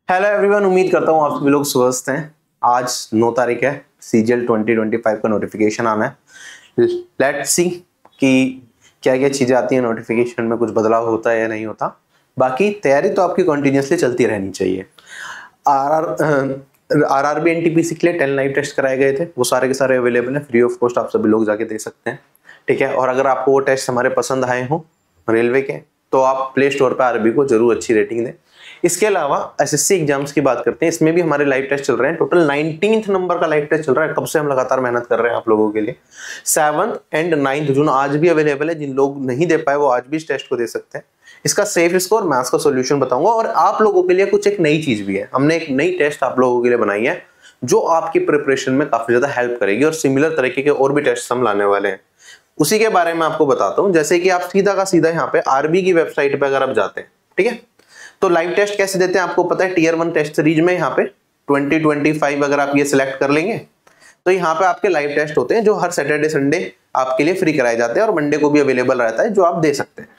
Hello everyone, उम्मीद करता हूँ आप सभी लोग स्वस्थ हैं। आज 9 तारीख है, CGL 2025 का नोटिफिकेशन आना है। लेट्स सी कि क्या क्या चीज़ें आती हैं नोटिफिकेशन में, कुछ बदलाव होता है या नहीं होता। बाकी तैयारी तो आपकी कंटिन्यूसली चलती रहनी चाहिए। RRB NTPC के लिए 10 लाइव टेस्ट कराए गए थे, वो सारे के सारे अवेलेबल हैं, फ्री ऑफ कॉस्ट आप सभी लोग जाके दे सकते हैं। ठीक है, और अगर आपको वो टेस्ट हमारे पसंद आए हों रेलवे के, तो आप प्ले स्टोर पर RRB को जरूर अच्छी रेटिंग दें। इसके अलावा SSC एग्जाम्स की बात करते हैं, इसमें भी हमारे लाइव टेस्ट चल रहे हैं। टोटल 19th नंबर का लाइव टेस्ट चल रहा है। कब से हम लगातार मेहनत कर रहे हैं आप लोगों के लिए। 7 एंड 9 जून आज भी अवेलेबल है, जिन लोग नहीं दे पाए वो आज भी इस टेस्ट को दे सकते हैं। इसका सेफ स्कोर, मैथ्स का सॉल्यूशन बताऊंगा, और आप लोगों के लिए कुछ एक नई चीज भी है। हमने एक नई टेस्ट आप लोगों के लिए बनाई है जो आपकी प्रिपरेशन में काफी ज्यादा हेल्प करेगी, और सिमिलर तरीके के और भी टेस्ट हम लाने वाले हैं। उसी के बारे में आपको बताता हूं। जैसे कि आप सीधा का सीधा यहाँ पे RB की वेबसाइट पे अगर आप जाते हैं, ठीक है, तो लाइव टेस्ट कैसे देते हैं आपको पता है। टीयर 1 टेस्ट सीरीज में यहाँ पे 2025 अगर आप ये सिलेक्ट कर लेंगे तो यहाँ पे आपके लाइव टेस्ट होते हैं जो हर सैटरडे संडे आपके लिए फ्री कराए जाते हैं, और मंडे को भी अवेलेबल रहता है जो आप दे सकते हैं।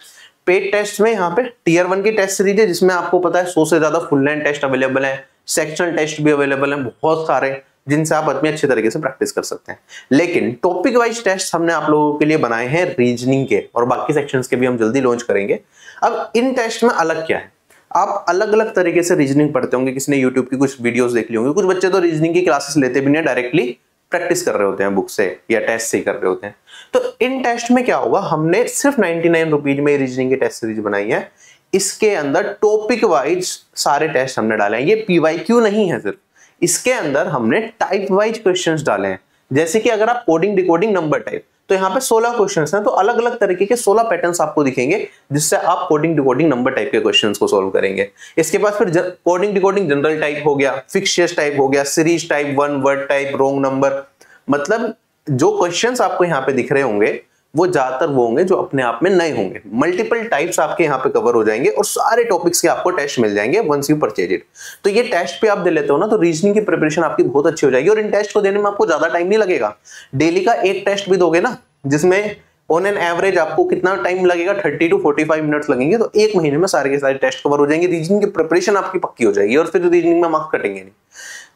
पेड टेस्ट में यहाँ पे टीयर 1 की टेस्ट सीरीज है जिसमें आपको पता है 100 से ज्यादा फुल लेंथ टेस्ट अवेलेबल है, सेक्शनल टेस्ट भी अवेलेबल है बहुत सारे, जिनसे आप अपने अच्छे तरीके से प्रैक्टिस कर सकते हैं। लेकिन टॉपिक वाइज टेस्ट हमने आप लोगों के लिए बनाए हैं रीजनिंग के, और बाकी सेक्शंस के भी हम जल्दी लॉन्च करेंगे। अब इन टेस्ट में अलग क्या है, आप अलग अलग तरीके से रीजनिंग पढ़ते होंगे, किसी ने यूट्यूब की कुछ वीडियोस देख ली होंगी, कुछ बच्चे तो रीजनिंग की क्लासेस लेते भी नहीं, डायरेक्टली प्रैक्टिस कर रहे होते हैं बुक से या टेस्ट से कर रहे होते हैं। तो इन टेस्ट में क्या होगा, हमने सिर्फ 99 रुपीज में रीजनिंग की टेस्ट सीरीज बनाई है। इसके अंदर टॉपिक वाइज सारे टेस्ट हमने डाले हैं। ये PYQ नहीं है सिर्फ, इसके अंदर हमने टाइप वाइज क्वेश्चंस डाले हैं। जैसे कि अगर आप कोडिंग डिकोडिंग नंबर टाइप, तो यहाँ पे 16 क्वेश्चंस हैं, तो अलग अलग तरीके के 16 पैटर्न्स आपको दिखेंगे जिससे आप कोडिंग डिकोडिंग नंबर टाइप के क्वेश्चंस को सॉल्व करेंगे। इसके बाद फिर कोडिंग डिकोडिंग जनरल टाइप हो गया, फिक्शियस टाइप हो गया, series type, one word type, wrong number. मतलब जो क्वेश्चंस आपको यहाँ पे दिख रहे होंगे वो ज्यादातर वो होंगे जो अपने आप में नए होंगे। मल्टीपल टाइप्स आपके यहाँ पे कवर हो जाएंगे और सारे टॉपिक्स के आपको टेस्ट मिल जाएंगे वंस यू परचेज इट। तो ये टेस्ट पे आप दे लेते हो ना, तो रीजनिंग की प्रिपरेशन आपकी बहुत अच्छी हो जाएगी। और इन टेस्ट को देने में आपको ज्यादा टाइम नहीं लगेगा। डेली का एक टेस्ट भी दोगे ना, जिसमें ऑन एन एवरेज आपको कितना टाइम लगेगा, 30 to 45 मिनट्स लगेंगे, तो एक महीने में सारे के सारे टेस्ट कवर हो जाएंगे। रीजनिंग की प्रिपरेशन आपकी पक्की हो जाएगी, और फिर रीजनिंग में मार्क्स कटेंगे नहीं।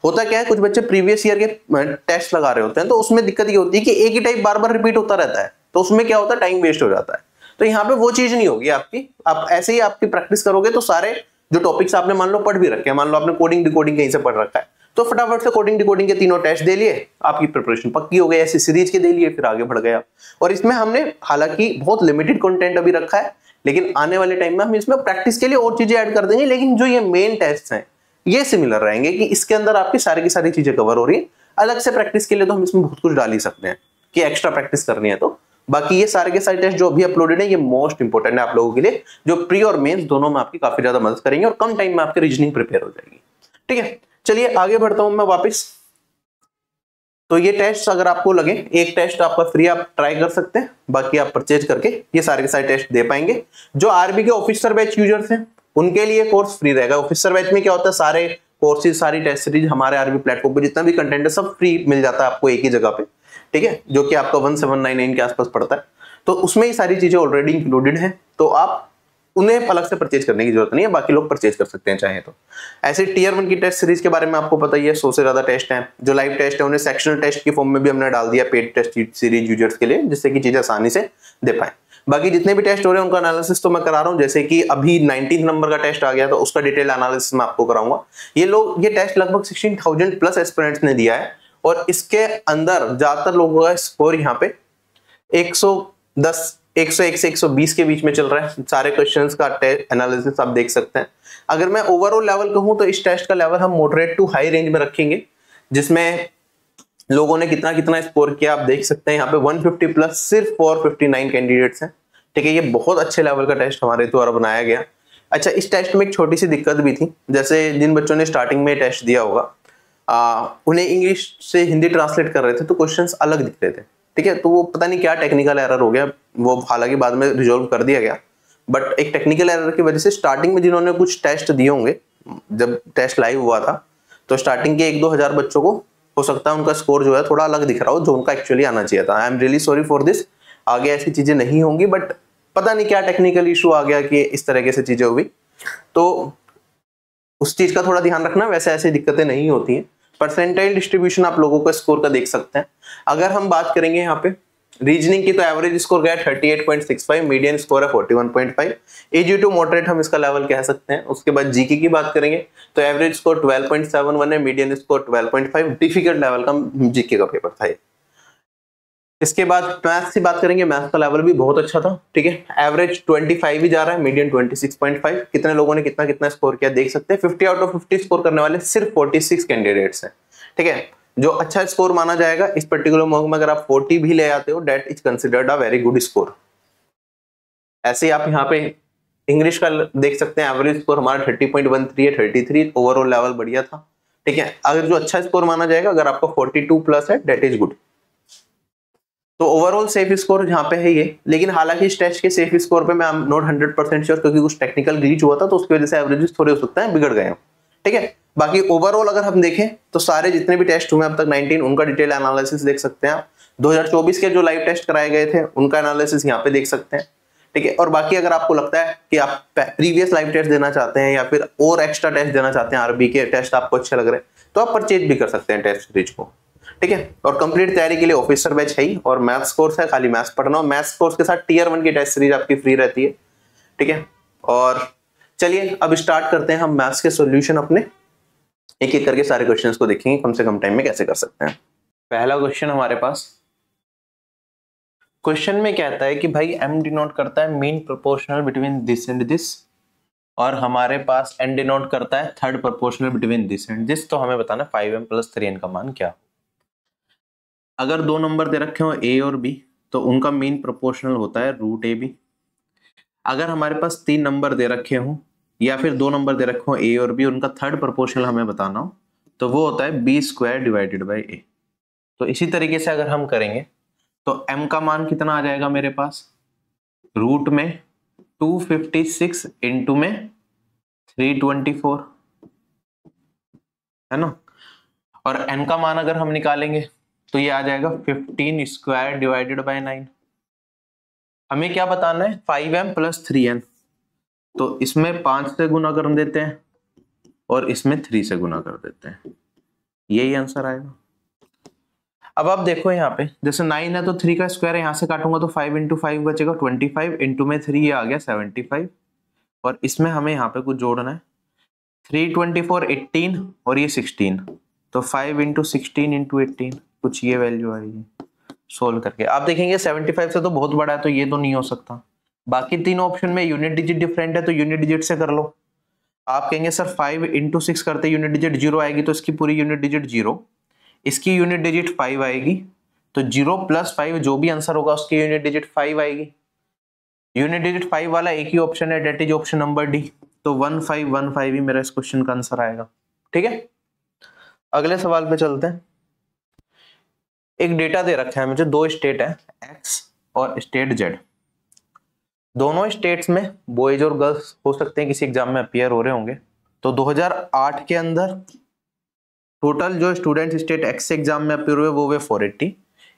होता क्या है, कुछ बच्चे प्रीवियस ईयर के टेस्ट लगा रहे होते हैं, तो उसमें दिक्कत ये होती है कि एक ही टाइप बार बार रिपीट होता रहता है, तो उसमें क्या होता है, टाइम वेस्ट हो जाता है। तो यहाँ पे वो चीज नहीं होगी आपकी। आप ऐसे ही आपकी प्रैक्टिस करोगे तो सारे जो टॉपिक्स आपने मान लो पढ़ भी रखे हैं, मान लो आपने कोडिंग डिकोडिंग कहीं से पढ़ रखा है, तो फटाफट से कोडिंग डिकोडिंग के तीनों टेस्ट दे लिए, आपकी प्रिपरेशन पक्की हो गई। ऐसे सीरीज के दे लिए, फिर आगे बढ़ गए आप। और इसमें हमने हालांकि बहुत लिमिटेड कंटेंट अभी रखा है, लेकिन आने वाले टाइम में हम इसमें प्रैक्टिस के लिए और चीजें ऐड कर देंगे। लेकिन जो ये मेन टेस्ट हैं ये सिमिलर रहेंगे कि इसके अंदर आपकी सारी की सारी चीजें कवर हो रही है। अलग से प्रैक्टिस के लिए तो हम इसमें बहुत कुछ डाल ही सकते हैं कि एक्स्ट्रा प्रैक्टिस करनी है तो। बाकी ये सारे के सारे टेस्ट जो अभी अपलोडेड है ये मोस्ट इंपोर्टेंट है आप लोगों के लिए, जो प्री और मेंस दोनों में आपकी काफी ज्यादा मदद करेंगे, और कम टाइम में आपकी रीजनिंग प्रिपेयर हो जाएगी। ठीक है, चलिए आगे बढ़ता हूं मैं वापस। तो ये टेस्ट अगर आपको लगे, एक टेस्ट आपका फ्री आप ट्राई कर सकते हैं, बाकी आप परचेज करके ये सारे के सारे टेस्ट दे पाएंगे। जो RB के ऑफिसर बैच यूजर्स हैं उनके लिए कोर्स फ्री रहेगा। ऑफिसर बैच में क्या होता है, सारे कोर्सेज, सारी टेस्ट सीरीज हमारे RB प्लेटफॉर्म पे जितना भी कंटेंट है सब फ्री मिल जाता है आपको एक ही जगह पे। ठीक है, जो कि आपका 1799 के आसपास पड़ता है। तो उसमें ये सारी चीजें ऑलरेडी इंक्लूडेड हैं, तो आप उन्हें अलग से परचेज करने की जरूरत नहीं है, बाकी लोग परचेज कर सकते हैं चाहे तो। ऐसे टीयर 1 की टेस्ट सीरीज के बारे में आपको पता ही है, 100 से ज्यादा टेस्ट हैं। जो लाइव टेस्ट है उन्हें सेक्शनल टेस्ट की फॉर्म में भी हमने डाल दिया पेड टेस्ट सीरीज यूजर्स के लिए, जिससे कि चीजें आसानी से दे पाए। बाकी जितने भी टेस्ट हो रहे हैं उनका एनालिसिस तो मैं करा रहा हूँ। जैसे कि अभी 19 नंबर का टेस्ट आ गया, तो उसका डिटेल एनालिसिस मैं आपको कराऊंगा। ये टेस्ट लगभग 16,000 प्लस एस्पिरेंट्स ने दिया है, और इसके अंदर ज्यादातर लोगों का स्कोर यहाँ पे 110, 101 से 120 के बीच में चल रहा है। सारे क्वेश्चंस का एनालिसिस आप देख सकते हैं। अगर मैं ओवरऑल लेवल कहूं तो इस टेस्ट का लेवल हम मॉडरेट टू हाई रेंज में रखेंगे, जिसमें लोगों ने कितना कितना स्कोर किया आप देख सकते हैं। यहाँ पे 150 प्लस सिर्फ 459 कैंडिडेट्स हैं। ठीक है, ये बहुत अच्छे लेवल का टेस्ट हमारे द्वारा बनाया गया। अच्छा, इस टेस्ट में एक छोटी सी दिक्कत भी थी। जैसे जिन बच्चों ने स्टार्टिंग में टेस्ट दिया होगा, उन्हें इंग्लिश से हिंदी ट्रांसलेट कर रहे थे तो क्वेश्चंस अलग दिख रहे थे। ठीक है, तो वो पता नहीं क्या टेक्निकल एरर हो गया, वो हालांकि बाद में रिजॉल्व कर दिया गया, बट एक टेक्निकल एरर की वजह से स्टार्टिंग में जिन्होंने कुछ टेस्ट दिए होंगे, जब टेस्ट लाइव हुआ था, तो स्टार्टिंग के 1-2 हजार बच्चों को हो सकता है उनका स्कोर जो है थोड़ा अलग दिख रहा हो, जो उनका एक्चुअली आना चाहिए था। I am really sorry for this. आगे ऐसी चीजें नहीं होंगी, बट पता नहीं क्या टेक्निकल इशू आ गया कि इस तरीके से चीजें हुई। तो उस चीज का थोड़ा ध्यान रखना, वैसे ऐसी दिक्कतें नहीं होती हैं। परसेंटाइल डिस्ट्रीब्यूशन आप लोगों का स्कोर का देख सकते हैं। अगर हम बात करेंगे यहाँ पे रीजनिंग की, तो एवरेज स्कोर गया 38.65, मीडियन स्कोर है 41.5, इजी टू मॉडरेट हम इसका लेवल कह सकते हैं। उसके बाद जीके की बात करेंगे तो एवरेज स्कोर 12.71 है, मीडियन स्कोर 12.5, डिफिकल्ट लेवल का जीके का पेपर था ये। इसके बाद मैथ्स की बात करेंगे, मैथ्स का लेवल भी बहुत अच्छा था, ठीक है। एवरेज 25 ही जा रहा है, मीडियन 26.5। कितने लोगों ने कितना कितना स्कोर किया देख सकते हैं। 50 आउट ऑफ 50 स्कोर करने वाले सिर्फ 46 कैंडिडेट्स हैं, ठीक है। जो अच्छा स्कोर माना जाएगा इस पर्टिकुलर मॉक में, अगर आप 40 भी ले आते हो, that is considered a very good score. ऐसे आप यहाँ पे इंग्लिश का देख सकते हैं, एवरेज स्कोर हमारा 30.13 है, 33, ओवरऑल लेवल बढ़िया था, ठीक है। अगर जो अच्छा स्कोर माना जाएगा, अगर आपका 42 प्लस है, डेट इज गुड। तो ओवरऑल सेफ स्कोर यहाँ पे है ये। लेकिन हालांकि इस टेस्ट के सेफ स्कोर पे मैं नॉट 100% श्योर, क्योंकि कुछ टेक्निकल ग्लिच हुआ था, तो उसकी वजह से एवरेजेस थोड़े हो सकते हैं बिगड़ गए हैं, ठीक है। बाकी ओवरऑल अगर हम देखें तो सारे जितने भी टेस्ट हुए अब तक 19, उनका डिटेल एनालिसिस देख सकते हैं आप। 2024 के जो लाइव टेस्ट कराए गए थे उनका एनालिसिस यहाँ पे देख सकते हैं, ठीक है। और बाकी अगर आपको लगता है कि आप प्रीवियस लाइव टेस्ट देना चाहते हैं या फिर और एक्स्ट्रा टेस्ट देना चाहते हैं, आरबी के टेस्ट आपको अच्छे लग रहे हैं, तो आप परचेज भी कर सकते हैं टेस्ट सीरीज को, ठीक है। और कंप्लीट तैयारी के लिए ऑफिसर बैच है ही, और मैथ्स कोर्स है, खाली मैथ्स पढ़ना, और मैथ्स कोर्स के साथ टियर 1 की टेस्ट सीरीज आपकी फ्री रहती है, ठीक है। और चलिए अब स्टार्ट करते हैं हम मैथ्स के सॉल्यूशन अपने, एक एक करके सारे क्वेश्चंस को देखेंगे कम से कम टाइम में कैसे कर सकते हैं। पहला क्वेश्चन हमारे पास, क्वेश्चन में कहता है कि भाई m डिनोट करता है mean proportional between this and this, और हमारे पास n डिनोट करता है third proportional between this and this. तो हमें बताना 5m + 3n का मान क्या। अगर दो नंबर दे रखे हो a और b, तो उनका मीन प्रोपोर्शनल होता है √ab। अगर हमारे पास 3 नंबर दे रखे हो या फिर 2 नंबर दे रखे हो a और b, उनका थर्ड प्रोपोर्शनल हमें बताना हो, तो वो होता है b² / a। तो इसी तरीके से अगर हम करेंगे तो m का मान कितना आ जाएगा मेरे पास, रूट में 256 इंटू में 324, है ना। और n का मान अगर हम निकालेंगे तो ये आ जाएगा 15² / 9। हमें क्या बताना है, 5m + 3n। तो इसमें 5 से गुना कर देते हैं और इसमें 3 से गुना कर देते हैं, यही आंसर आएगा। अब आप देखो यहाँ पे, जैसे 9 है तो 3 का स्क्वायर है, यहाँ से काटूंगा तो 5 × 5 बचेगा 25, इंटू में 3 ये आ गया 75, और इसमें हमें यहाँ पे कुछ जोड़ना है, 3 24 18 और ये 16, तो 5 × 16 × 18 कुछ ये वैल्यू आएगी। सोल्व करके आप देखेंगे 75 से तो बहुत बड़ा है, तो ये तो नहीं हो सकता। बाकी तीनों ऑप्शन में यूनिट डिजिट डिफरेंट है, तो यूनिट डिजिट से कर लो। आप कहेंगे सर 5 × 6 करते यूनिट डिजिट 0 आएगी, तो इसकी पूरी यूनिट डिजिट 0, इसकी यूनिट डिजिट 5 आएगी, तो 0 + 5 जो भी आंसर होगा उसकी यूनिट डिजिट 5 आएगी। यूनिट डिजिट 5 वाला एक ही ऑप्शन है, that is option number D, तो 1515 ही मेरा इस क्वेश्चन का आंसर आएगा, ठीक है। अगले सवाल पे चलते हैं। एक डेटा दे रखा है मुझे, 2 स्टेट है एक्स और स्टेट जेड। दोनों स्टेट्स में बॉयज और गर्ल्स हो सकते हैं, किसी एग्जाम में अपीयर हो रहे होंगे। तो 2008 के अंदर टोटल जो स्टूडेंट स्टेट एक्स से एग्जाम में अपीयर हुए वो हुए 480।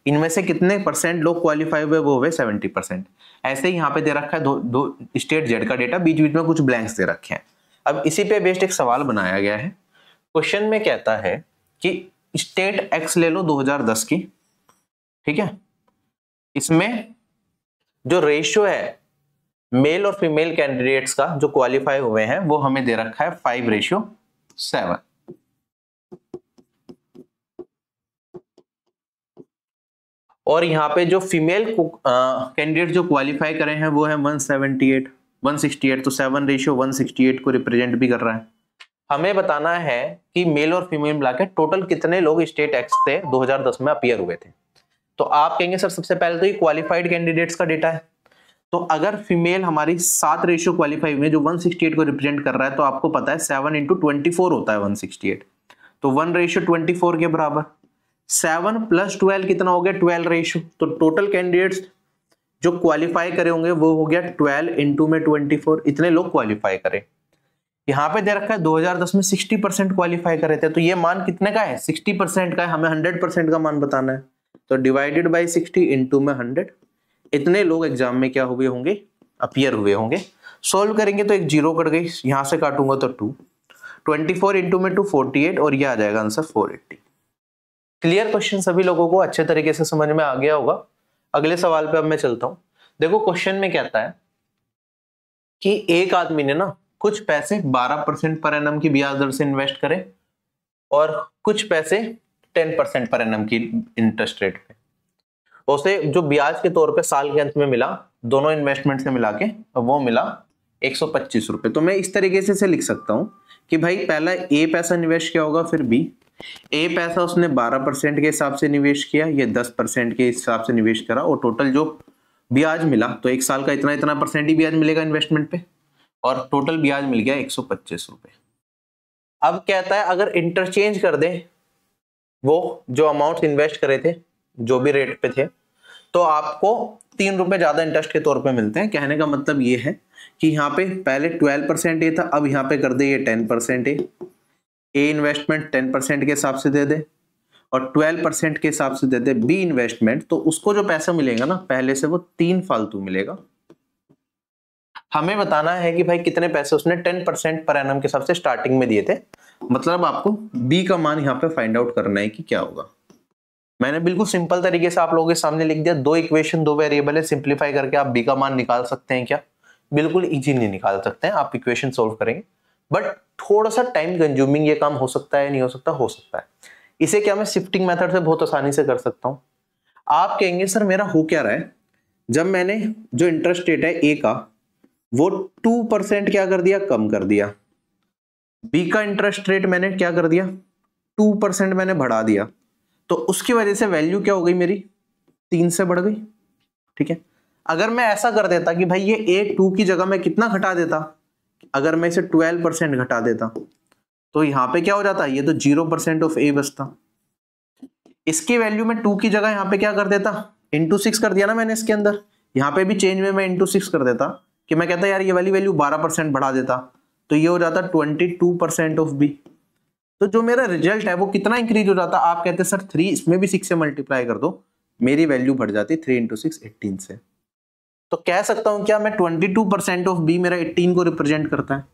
इनमें से कितने % लोग क्वालिफाई हुए, वो हुए 70%। ऐसे ही यहाँ पे दे रखा है दो स्टेट जेड का डेटा, बीच बीच में कुछ ब्लैंक्स दे रखे हैं। अब इसी पे बेस्ड एक सवाल बनाया गया है। क्वेश्चन में कहता है कि स्टेट एक्स ले लो 2010 की, ठीक है। इसमें जो रेशियो है मेल और फीमेल कैंडिडेट्स का जो क्वालिफाई हुए हैं, वो हमें दे रखा है 5:7। और यहाँ पे जो फीमेल कैंडिडेट जो क्वालिफाई करे हैं वो है 168, तो 7:168 को रिप्रेजेंट भी कर रहा है। हमें बताना है कि मेल और फीमेल मिला के टोटल कितने लोग स्टेट एक्स से 2010 में अपीयर हुए थे। तो आप कहेंगे सर सबसे पहले तो ये क्वालिफाइड कैंडिडेट्स का डेटा है, तो अगर फीमेल हमारी 7 रेशियो क्वालिफाई हुए जो 168 को रिप्रेजेंट कर रहा है, तो आपको पता है 7 × 24 होता है 168, तो 1:24 के बराबर। 7 + 12 कितना हो गया, 12 रेशियो। तो टोटल कैंडिडेट्स जो क्वालिफाई करे होंगे वो हो गया 12 × 24, इतने लोग क्वालिफाई करे। यहाँ पे दे रखा है 2010 में 60% क्वालिफाई करे थे, तो ये मान कितने का है, 60% का है। हमें 100% का मान बताना है, तो डिवाइडेड बाई 60 इंटू में 100, इतने लोग एग्जाम में क्या हुए होंगे, अपीयर हुए होंगे। सॉल्व करेंगे तो एक 0 कट गई, यहां से काटूंगा तो 2, 24 इंटू में 2 48 और ये आ जाएगा आंसर 480। क्लियर क्वेश्चन सभी लोगों को अच्छे तरीके से समझ में आ गया होगा। अगले सवाल पे अब मैं चलता हूं। देखो क्वेश्चन में कहता है कि एक आदमी ने ना कुछ पैसे 12% पर एनम की ब्याज दर से इन्वेस्ट करे और कुछ पैसे 10% पर एनम की इंटरेस्ट रेट पे, उसे जो ब्याज के तौर पे साल के अंत में मिला दोनों इन्वेस्टमेंट से मिला के वो मिला 125 रुपए। तो मैं इस तरीके से लिख सकता हूं कि भाई पहला ए पैसा निवेश किया होगा, फिर बी। ए पैसा उसने 12% के हिसाब से निवेश किया, ये 10% के हिसाब से निवेश करा और टोटल जो ब्याज मिला तो एक साल का इतना इतना परसेंट ही ब्याज मिलेगा इन्वेस्टमेंट पे और टोटल ब्याज मिल गया 125 रुपए। अब कहता है अगर इंटरचेंज कर दे वो जो अमाउंट इन्वेस्ट करे थे जो भी रेट पे थे तो आपको 3 रुपए ज्यादा इंटरेस्ट के तौर पे मिलते हैं। कहने का मतलब ये है कि यहाँ पे पहले 12% ए था, अब यहाँ पे कर दे ये 10% ए इन्वेस्टमेंट 10% के हिसाब से दे दे और 12% के हिसाब से दे दे बी इन्वेस्टमेंट, तो उसको जो पैसा मिलेगा ना पहले से वो 3 फालतू मिलेगा। हमें बताना है कि भाई कितने पैसे उसने 10% पर एनम के हिसाब से स्टार्टिंग में दिए थे, मतलब आपको बी का मान यहाँ पे फाइंड आउट करना है कि क्या होगा। मैंने बिल्कुल सिंपल तरीके से आप लोगों के सामने लिख दिया, 2 इक्वेशन 2 वेरिएबल है, सिंप्लीफाई करके आप बी का मान निकाल सकते हैं क्या? बिल्कुल इजीली निकाल सकते हैं, आप इक्वेशन सोल्व करेंगे, बट थोड़ा सा टाइम कंज्यूमिंग ये काम हो सकता है, नहीं हो सकता, हो सकता है। इसे क्या मैं शिफ्टिंग मेथड से बहुत आसानी से कर सकता हूं। आप कहेंगे सर मेरा हो क्या रहा है, जब मैंने जो इंटरेस्ट रेट है ए का वो 2% क्या कर दिया, कम कर दिया, बी का इंटरेस्ट रेट मैंने क्या कर दिया 2% मैंने बढ़ा दिया, तो उसकी वजह से वैल्यू क्या हो गई मेरी 3 से बढ़ गई। ठीक है, अगर मैं ऐसा कर देता कि भाई ये ए 2 की जगह मैं कितना घटा देता, अगर मैं इसे 12% घटा देता तो यहां पे क्या हो जाता, ये तो 0% ऑफ ए बचता। इसकी वैल्यू में 2 की जगह यहां पे क्या कर देता, इंटू 6 कर दिया ना मैंने इसके अंदर, यहां पे भी चेंज में मैं इंटू 6 कर देता कि मैं कहता यार ये वाली वैल्यू 12% बढ़ा देता, तो ये हो जाता 22% ऑफ बी। तो जो मेरा रिजल्ट है वो कितना इंक्रीज हो जाता, आप कहते सर 3 इसमें भी 6 से मल्टीप्लाई कर दो, मेरी वैल्यू बढ़ जाती 3 इंटू 6 18 से। तो कह सकता हूं क्या मैं 22% ऑफ बी मेरा 18 को रिप्रेजेंट करता है।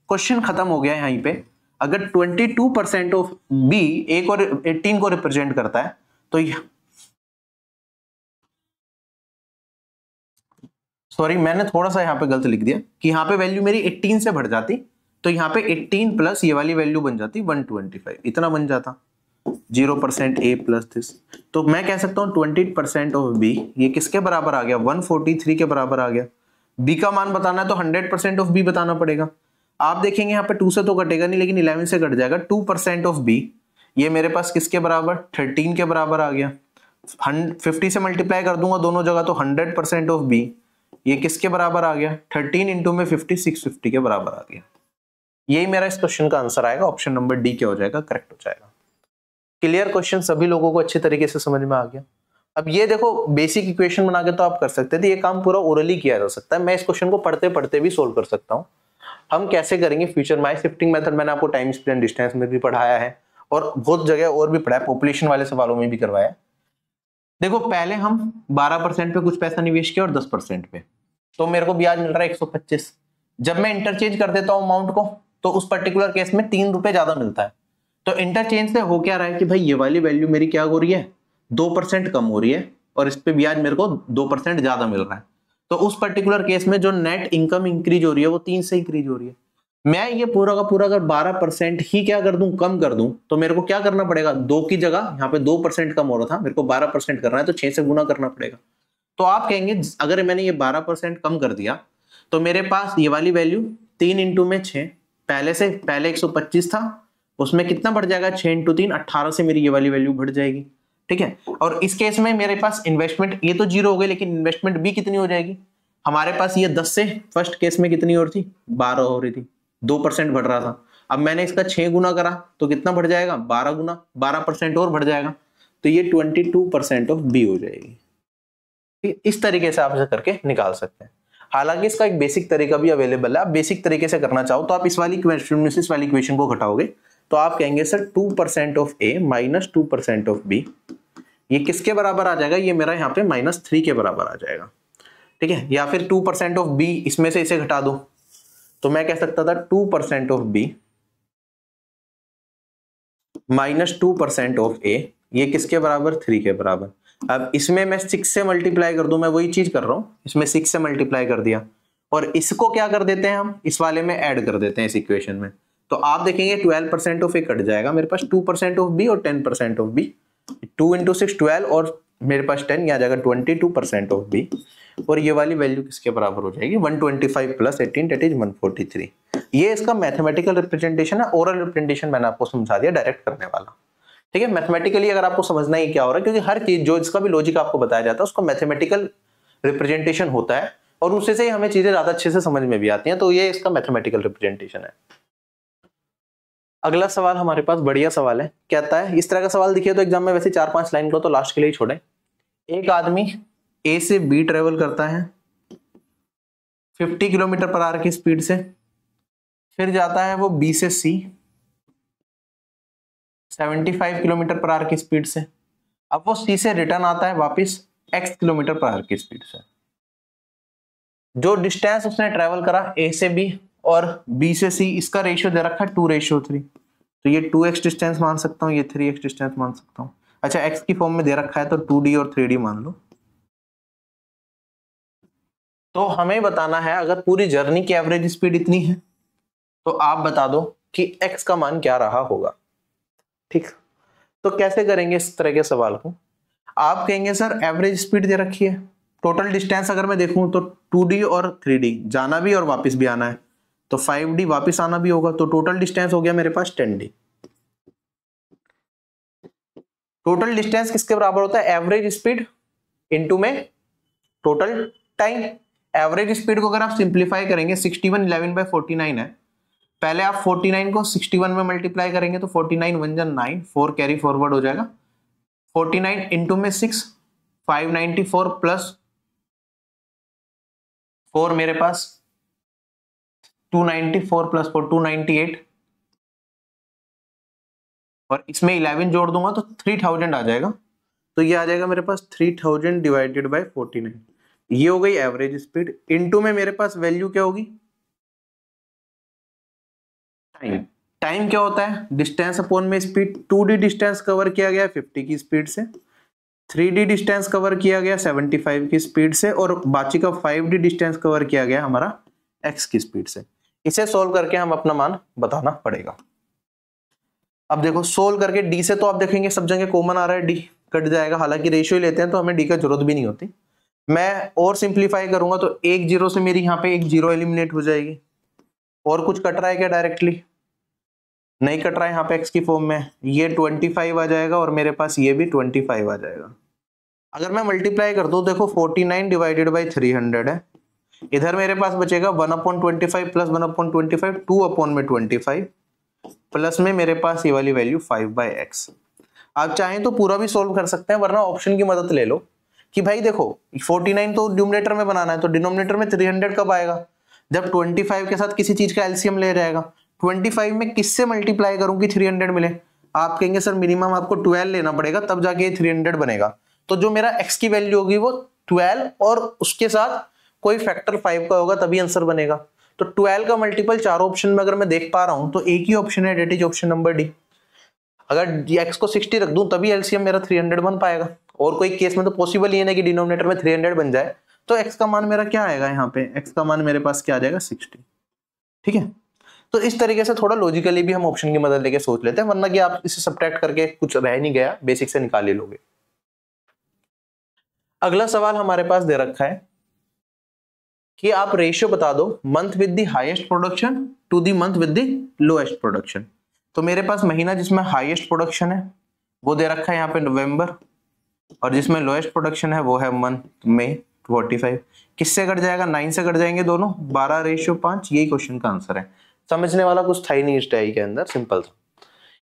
क्वेश्चन खत्म हो गया है यहीं पे। अगर 22% ऑफ बी ए को 18 को रिप्रेजेंट करता है तो सॉरी मैंने थोड़ा सा यहाँ पे गलत लिख दिया कि यहाँ पे वैल्यू मेरी 18 से बढ़ जाती, तो यहाँ पे 18 प्लस ये वाली वैल्यू बन जाती 125, इतना बन जाता 0% ए प्लस दिस। तो मैं कह सकता हूँ 20% ऑफ बी ये किसके बराबर आ गया, 143 के बराबर आ गया। बी का मान बताना है तो 100% ऑफ बी बताना पड़ेगा। आप देखेंगे यहाँ पे 2 से तो कटेगा नहीं, लेकिन 11 से कट जाएगा। 2% ऑफ बी ये मेरे पास किसके बराबर, 13 के बराबर आ गया। 50 से मल्टीप्लाई कर दूंगा दोनों जगह तो 100% ऑफ बी ये किसके बराबर आ गया, 13 इंटू में 50 650 के बराबर आ गया। यही मेरा इस क्वेश्चन का आंसर आएगा, ऑप्शन नंबर डी क्या हो जाएगा, करेक्ट हो जाएगा। क्लियर क्वेश्चन सभी लोगों को अच्छे तरीके से समझ में आ गया। अब ये देखो बेसिक इक्वेशन बना के तो आप कर सकते थे, ये काम पूरा ओरली किया जा सकता है। मैं इस क्वेश्चन को पढ़ते पढ़ते भी सोल्व कर सकता हूँ। हम कैसे करेंगे फ्यूचर में, शिफ्टिंग मेथड मैंने आपको टाइम स्पेंड डिस्टेंस में भी पढ़ाया है और बहुत जगह और भी पढ़ाया, पॉपुलेशन वाले सवालों में भी करवाया। देखो पहले हम 12% पे कुछ पैसा निवेश किया और 10% पे, तो मेरे को ब्याज मिल रहा है 125। जब मैं इंटरचेंज कर देता हूं अमाउंट को तो उस पर्टिकुलर केस में 3 रुपए ज्यादा मिलता है। तो इंटरचेंज से हो क्या रहा है कि भाई ये वाली वैल्यू मेरी क्या हो रही है, 2% कम हो रही है और इस पे ब्याज मेरे को 2% ज्यादा मिल रहा है। तो उस पर्टिकुलर केस में जो नेट इनकम इंक्रीज हो रही है वो 3 से इंक्रीज हो रही है। मैं ये पूरा का पूरा अगर 12% ही क्या कर दूं, कम कर दूं, तो मेरे को क्या करना पड़ेगा, 2 की जगह यहाँ पे 2% कम हो रहा था, मेरे को 12% करना है तो 6 से गुना करना पड़ेगा। तो आप कहेंगे अगर मैंने ये 12% कम कर दिया तो मेरे पास ये वाली वैल्यू 3 इंटू में 6, पहले 125 था, उसमें कितना बढ़ जाएगा 6 इंटू 3 18 से मेरी ये वाली वैल्यू बढ़ जाएगी। ठीक है, और इस केस में मेरे पास इन्वेस्टमेंट ये तो 0 हो गई, लेकिन इन्वेस्टमेंट भी कितनी हो जाएगी हमारे पास, ये 10 से फर्स्ट केस में कितनी और थी 12 हो रही थी, 2% बढ़ रहा था। अब मैंने इसका 6 गुना करा तो कितना बढ़ जाएगा 12 गुना, 12% और बढ़ जाएगा, तो ये 22% ऑफ बी हो जाएगी। इस तरीके से आप इसे करके निकाल सकते हैं। हालांकि इसका एक बेसिक तरीका भी अवेलेबल है, आप बेसिक तरीके से करना चाहो तो आप इस वाली इक्वेशन को घटाओगे तो आप कहेंगे sir 2% of A minus 2% of B ये किसके बराबर आ जाएगा, ये मेरा यहाँ पे -3 के बराबर आ जाएगा। ठीक है, या फिर 2% ऑफ बी इसमें से इसे घटा दो तो मैं कह सकता था 2% ऑफ बी -2% ऑफ ए, ये किसके बराबर, 3 के बराबर। अब इसमें मैं 6 से मल्टीप्लाई कर दूं, मैं वही चीज कर रहा हूं, इसमें 6 से मल्टीप्लाई कर दिया और इसको क्या कर देते हैं हम, इस वाले में ऐड कर देते हैं इस इक्वेशन में। तो आप देखेंगे 12% ऑफ ए कट जाएगा, मेरे पास 2% ऑफ बी और 10% ऑफ बी, 2 × 6 12 और मेरे पास 10, आ जाएगा 22% ऑफ बी। और ये वाली वैल्यू किसके बराबर हो जाएगी, 125 + 18 दैट इज 143। ये इसका मैथमेटिकल रिप्रेजेंटेशन है, ओरल रिप्रेजेंटेशन मैंने आपको समझा दिया डायरेक्ट करने वाला। ठीक है, मैथमेटिकली अगर आपको समझना ही क्या हो रहा है, क्योंकि हर चीज जो इसका भी लॉजिक आपको बताया जाता है उसका मैथमेटिकल रिप्रेजेंटेशन होता है और उससे से हमें चीजें ज्यादा अच्छे से समझ में भी आती हैं, तो ये इसका मैथमेटिकल रिप्रेजेंटेशन है। अगला सवाल हमारे पास बढ़िया सवाल है, कहता है, इस तरह का सवाल दिखे तो एग्जाम में वैसे 4-5 लाइन को तो लास्ट के लिए ही छोड़े। एक आदमी ए से बी ट्रेवल करता है 50 km/h की स्पीड से, फिर जाता है वो बी से सी 75 km/h की स्पीड से, अब वो सी से रिटर्न आता है वापस x km/h की स्पीड से। जो डिस्टेंस उसने ट्रेवल करा ए से बी और बी से सी, इसका रेशियो दे रखा है 2:3, तो ये 2x डिस्टेंस मान सकता हूँ, ये 3x डिस्टेंस मान सकता हूँ। अच्छा, x की फॉर्म में दे रखा है तो 2d और 3d मान लो। तो हमें बताना है अगर पूरी जर्नी की एवरेज स्पीड इतनी है तो आप बता दो कि x का मान क्या रहा होगा। ठीक, तो कैसे करेंगे इस तरह के सवाल को, आप कहेंगे सर एवरेज स्पीड दे रखी है, टोटल डिस्टेंस अगर मैं देखूं तो 2d और 3d, जाना भी और वापस भी आना है, तो 5d वापस आना भी होगा, तो टोटल डिस्टेंस हो गया मेरे पास 10d। टोटल डिस्टेंस किसके बराबर होता है, एवरेज स्पीड इनटू में टोटल टाइम। एवरेज स्पीड को अगर आप सिंप्लीफाई करेंगे 61 11/49 है, पहले आप 49 को 61 में मल्टीप्लाई करेंगे तो 49 1 जा 9, 4 कैरी फॉरवर्ड हो जाएगा, 49 इंटू में 6 594 प्लस 4 मेरे पास 294 प्लस 4 298, और इसमें 11 जोड़ दूंगा तो 3000 आ जाएगा, तो ये आ जाएगा मेरे पास 3000 डिवाइडेड बाय 49। ये हो गई एवरेज स्पीड, इनटू में मेरे पास वैल्यू क्या होगी, टाइम। टाइम क्या होता है, डिस्टेंस अपॉन में स्पीड। 2d डिस्टेंस कवर किया गया 50 की स्पीड से, 3d डिस्टेंस कवर किया गया 75 की स्पीड से, और बाकी का 5d डिस्टेंस कवर किया गया हमारा x की स्पीड से। इसे सोल्व करके हम अपना मान बताना पड़ेगा। अब देखो सोल्व करके d से तो आप देखेंगे सब जगह कॉमन आ रहा है, d कट जाएगा, हालांकि रेशियो लेते हैं तो हमें d का जरूरत भी नहीं होती। मैं और सिंप्लीफाई करूंगा तो एक जीरो से मेरी यहाँ पे एक जीरो एलिमिनेट हो जाएगी। और कुछ कट रहा है क्या, डायरेक्टली नहीं कट रहा है, यहाँ पे x की फॉर्म में ये 25 आ जाएगा और मेरे पास ये भी 25 आ जाएगा। अगर मैं मल्टीप्लाई कर दूं, देखो 49 डिवाइडेड बाई 300 है, इधर मेरे पास बचेगा 1/25 प्लस 1/25 2/25 प्लस में मेरे पास ये वाली वैल्यू 5/x। आप चाहें तो पूरा भी सोल्व कर सकते हैं, वरना ऑप्शन की मदद ले लो कि भाई देखो 49 तो न्यूमरेटर में बनाना है, तो डिनोमिनेटर में 300 कब आएगा, जब 25 के साथ किसी चीज का एलसीएम ले जाएगा। 25 में किससे मल्टीप्लाई करूं कि 300 मिले, आप कहेंगे सर मिनिमम आपको 12 लेना पड़ेगा तब जाके 300 बनेगा। तो जो मेरा x की वैल्यू होगी वो 12 और उसके साथ कोई फैक्टर 5 का होगा तभी आंसर बनेगा। तो 12 का मल्टीपल चारों ऑप्शन में अगर मैं देख पा रहा हूं तो एक ही ऑप्शन है, that is option number D. अगर x को 60 रख दूं तभी एलसीएम मेरा 300 बन पाएगा, और कोई केस में तो पॉसिबल ही है ना कि डिनोमिनेटर में 300 बन जाए। तो x का मान मेरा क्या आएगा, यहाँ पे x का मान मेरे पास क्या आ जाएगा 60। ठीक है, तो इस तरीके से थोड़ा लॉजिकली भी हम ऑप्शन की मदद लेके सोच लेते हैं, वरना कि आप इसे सब्ट्रैक्ट करके कुछ रह नहीं गया, बेसिक से निकाल ही लोगे। अगला सवाल हमारे पास दे रखा है कि आप रेशियो बता दो month with the highest production to the month with the lowest production. तो मेरे पास महीना जिसमें हाईएस्ट प्रोडक्शन है वो दे रखा है यहाँ पे नवंबर, और जिसमें लोएस्ट प्रोडक्शन है वो है मंथ में 45। किससे कट जाएगा, 9 से कट जाएंगे दोनों, 12:5। यही क्वेश्चन का आंसर है। समझने वाला कुछ था ही नहीं इस टाइप के अंदर, सिंपल था।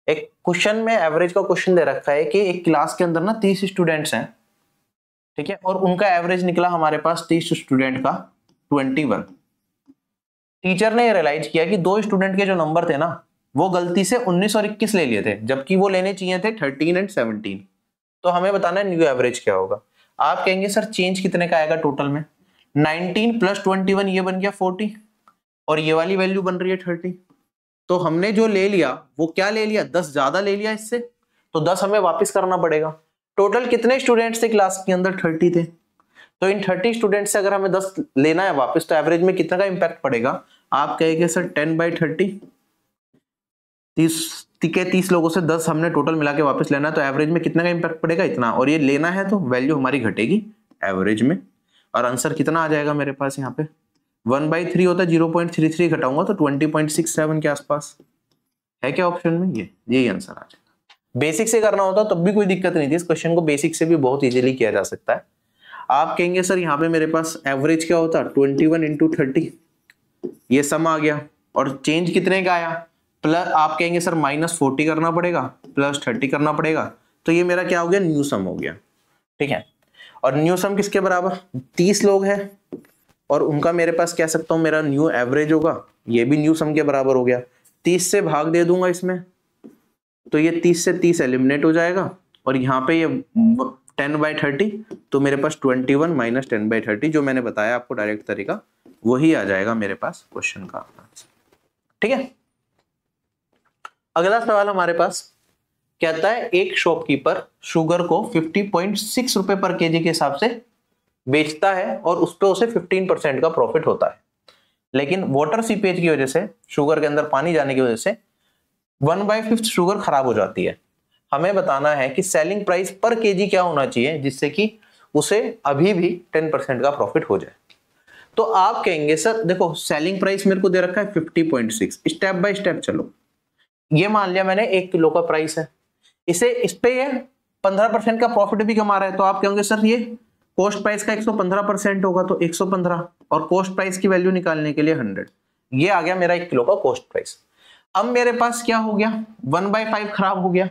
एक क्वेश्चन में एवरेज का क्वेश्चन दे रखा है कि एक क्लास के अंदर ना 30 स्टूडेंट्स हैं, ठीक है, और उनका एवरेज निकला हमारे पास 30 स्टूडेंट का 21। टीचर ने रियलाइज किया कि 2 स्टूडेंट के जो नंबर थे ना वो गलती से 19 और 21 ले लिए थे, जबकि वो लेने चाहिए थे 13 और 17। तो हमें बताना है न्यू एवरेज क्या होगा। आप कहेंगे सर चेंज कितने का आएगा टोटल में, 19 + 21 ये बन गया 40, और ये वाली वैल्यू बन रही है 30। तो हमने जो ले लिया वो क्या ले लिया, 10 ज्यादा ले लिया इससे, तो 10 हमें वापस करना पड़ेगा। टोटल कितने स्टूडेंट्स थे क्लास के अंदर, 30 थे। तो इन 30 स्टूडेंट से अगर हमें 10 लेना है वापस, तो एवरेज में कितना का इंपैक्ट पड़ेगा। आप कहेंगे सर 10/30, 30 लोगों से 10 हमने टोटल मिला के वापस लेना है, तो एवरेज में कितना का इंपैक्ट पड़ेगा, इतना। और ये लेना है तो वैल्यू हमारी घटेगी एवरेज में, और आंसर कितना आ जाएगा मेरे पास यहाँ पे 1/3 होता है, 0.33 घटाऊंगा तो 20.67 के आसपास है क्या ऑप्शन में, यही आंसर आ जाएगा। बेसिक से करना होता तब भी कोई दिक्कत नहीं थी, इस क्वेश्चन को बेसिक से भी बहुत इजीली किया जा सकता है। आप कहेंगे सर यहाँ पे मेरे पास एवरेज क्या होता, 21 × 30, ये सम आ गया, और चेंज कितने का आया, प्लस आप कहेंगे सर -40 करना पड़ेगा, +30 करना पड़ेगा, तो ये मेरा क्या हो गया, न्यू सम हो गया। ठीक है, और न्यू सम किसके बराबर, 30 लोग हैं, और उनका मेरे पास कह सकता हूं मेरा न्यू एवरेज होगा, ये भी न्यू सम के बराबर हो गया। 30 से भाग दे दूंगा इसमें, तो ये 30 से 30 एलिमिनेट हो जाएगा, और यहाँ पे ये 10/30, तो मेरे पास 21 - 10/30 जो मैंने बताया आपको डायरेक्ट तरीका, वही आ जाएगा मेरे पास क्वेश्चन का आंसर। ठीक है, अगला सवाल हमारे पास कहता है एक शॉपकीपर शुगर को 50.6 रुपए पर केजी के हिसाब से बेचता है, और उस पर उसे 15% का प्रॉफिट होता है, लेकिन वाटर सीपेज की वजह से, शुगर के अंदर पानी जाने की वजह से 1/5 शुगर खराब हो जाती है। हमें बताना है कि सेलिंग प्राइस पर केजी क्या होना चाहिए जिससे कि उसे अभी भी 10% का प्रॉफिट हो जाए। तो आप कहेंगे सर देखो सेलिंग प्राइस मेरे को दे रखा है 50.6, स्टेप बाय स्टेप चलो। ये मान लिया मैंने 1 किलो का प्राइस है, इस पे ये 15% का प्रॉफिट भी कमा रहा है, तो आप कहोगे सर ये कॉस्ट प्राइस का 115% होगा, तो 115, और कॉस्ट प्राइस की वैल्यू निकालने के लिए 100, ये आ गया मेरा 1 किलो का कॉस्ट प्राइस। अब मेरे पास क्या हो गया, 1/5 खराब हो गया।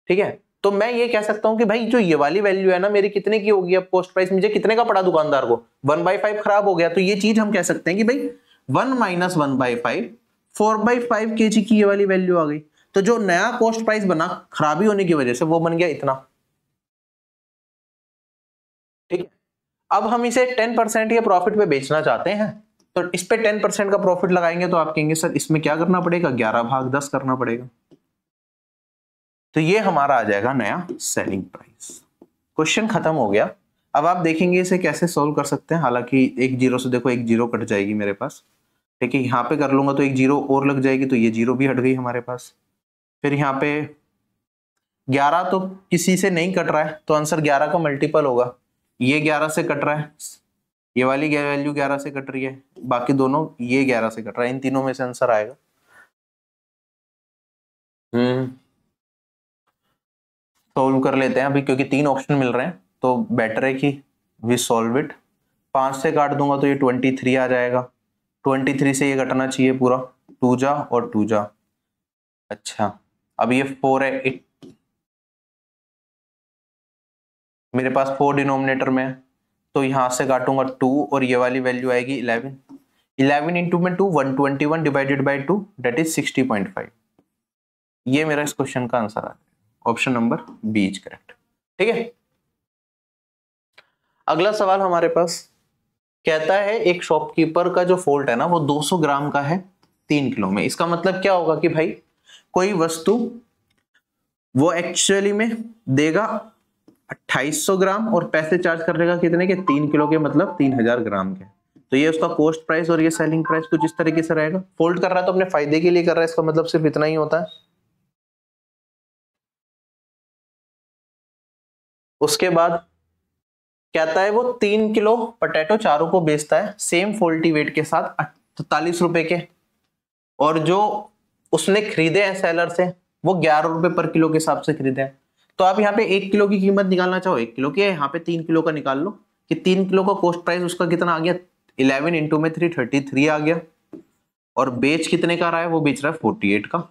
ठीक है, तो मैं ये कह सकता हूं कि भाई जो ये वाली वैल्यू है ना मेरी कितने की होगी, अब कॉस्ट प्राइस मुझे कितने का पड़ा दुकानदार को, 1/5 खराब हो गया, तो ये चीज हम कह सकते हैं कि भाई 1 - 1/5 4/5 kg की ये वाली वैल्यू आ गई। तो जो नया कॉस्ट प्राइस बना खराबी होने की वजह से वो बन गया इतना। ठीक है, अब हम इसे 10% के प्रॉफिट पे बेचना चाहते हैं, तो इस पे 10% का प्रॉफिट लगाएंगे, तो आप कहेंगे सर इसमें क्या करना पड़ेगा, 11/10 करना पड़ेगा, तो ये हमारा आ जाएगा नया सेलिंग प्राइस। क्वेश्चन खत्म हो गया। अब आप देखेंगे इसे कैसे सोल्व कर सकते हैं, हालांकि एक जीरो से देखो एक जीरो कट जाएगी मेरे पास। ठीक है, यहाँ पे कर लूंगा तो एक जीरो और लग जाएगी, तो ये जीरो भी हट गई हमारे पास। फिर यहाँ पे 11 तो किसी से नहीं कट रहा है, तो आंसर 11 का मल्टीपल होगा। ये 11 से कट रहा है, ये वाली वैल्यू 11 से कट रही है, बाकी दोनों ये 11 से कट रहा है, इन तीनों में से आंसर आएगा। सोल्व कर लेते हैं अभी, क्योंकि 3 ऑप्शन मिल रहे हैं, तो बेटर है कि वी सॉल्व इट। 5 से काट दूंगा तो ये 23 आ जाएगा, 23 से ये कटना चाहिए पूरा, 2 जा और 2 जा। अच्छा, अब ये 4 है, मेरे पास 4 डिनोमिनेटर में है, तो यहां से काटूंगा 2, और ये वाली वैल्यू आएगी 11। 11 इंटू में 2 121 डिवाइडेड बाई 2 दैट इज 60.5। ये मेरा इस क्वेश्चन का आंसर आ जाएगा, option number B is correct. ठीक है, अगला सवाल हमारे पास कहता है एक शॉपकीपर का जो फॉल्ट है ना वो 200 ग्राम का है 3 किलो में। इसका मतलब क्या होगा कि भाई कोई वस्तु वो एक्चुअली में देगा 2800 ग्राम और पैसे चार्ज कर देगा कितने के, 3 किलो के, मतलब 3000 ग्राम के। तो ये उसका कॉस्ट प्राइस और ये सेलिंग प्राइस कुछ इस तरीके से रहेगा। फोल्ड कर रहा है तो अपने फायदे के लिए कर रहा है, इसका मतलब सिर्फ इतना ही होता है। उसके बाद कहता है वो 3 किलो पोटैटो चारों को बेचता है सेम फॉल्टी वेट के साथ 43 रुपए के, और जो उसने खरीदे हैं सेलर से वो 11 रुपए पर किलो के हिसाब से खरीदे हैं। तो आप यहाँ पे 1 किलो की कीमत निकालना चाहो 1 किलो की, यहाँ पे 3 किलो का निकाल लो कि 3 किलो का कॉस्ट प्राइस उसका कितना आ गया, 11 इंटू में 3 33 आ गया, और बेच कितने का रहा है, वो बेच रहा है 48 का।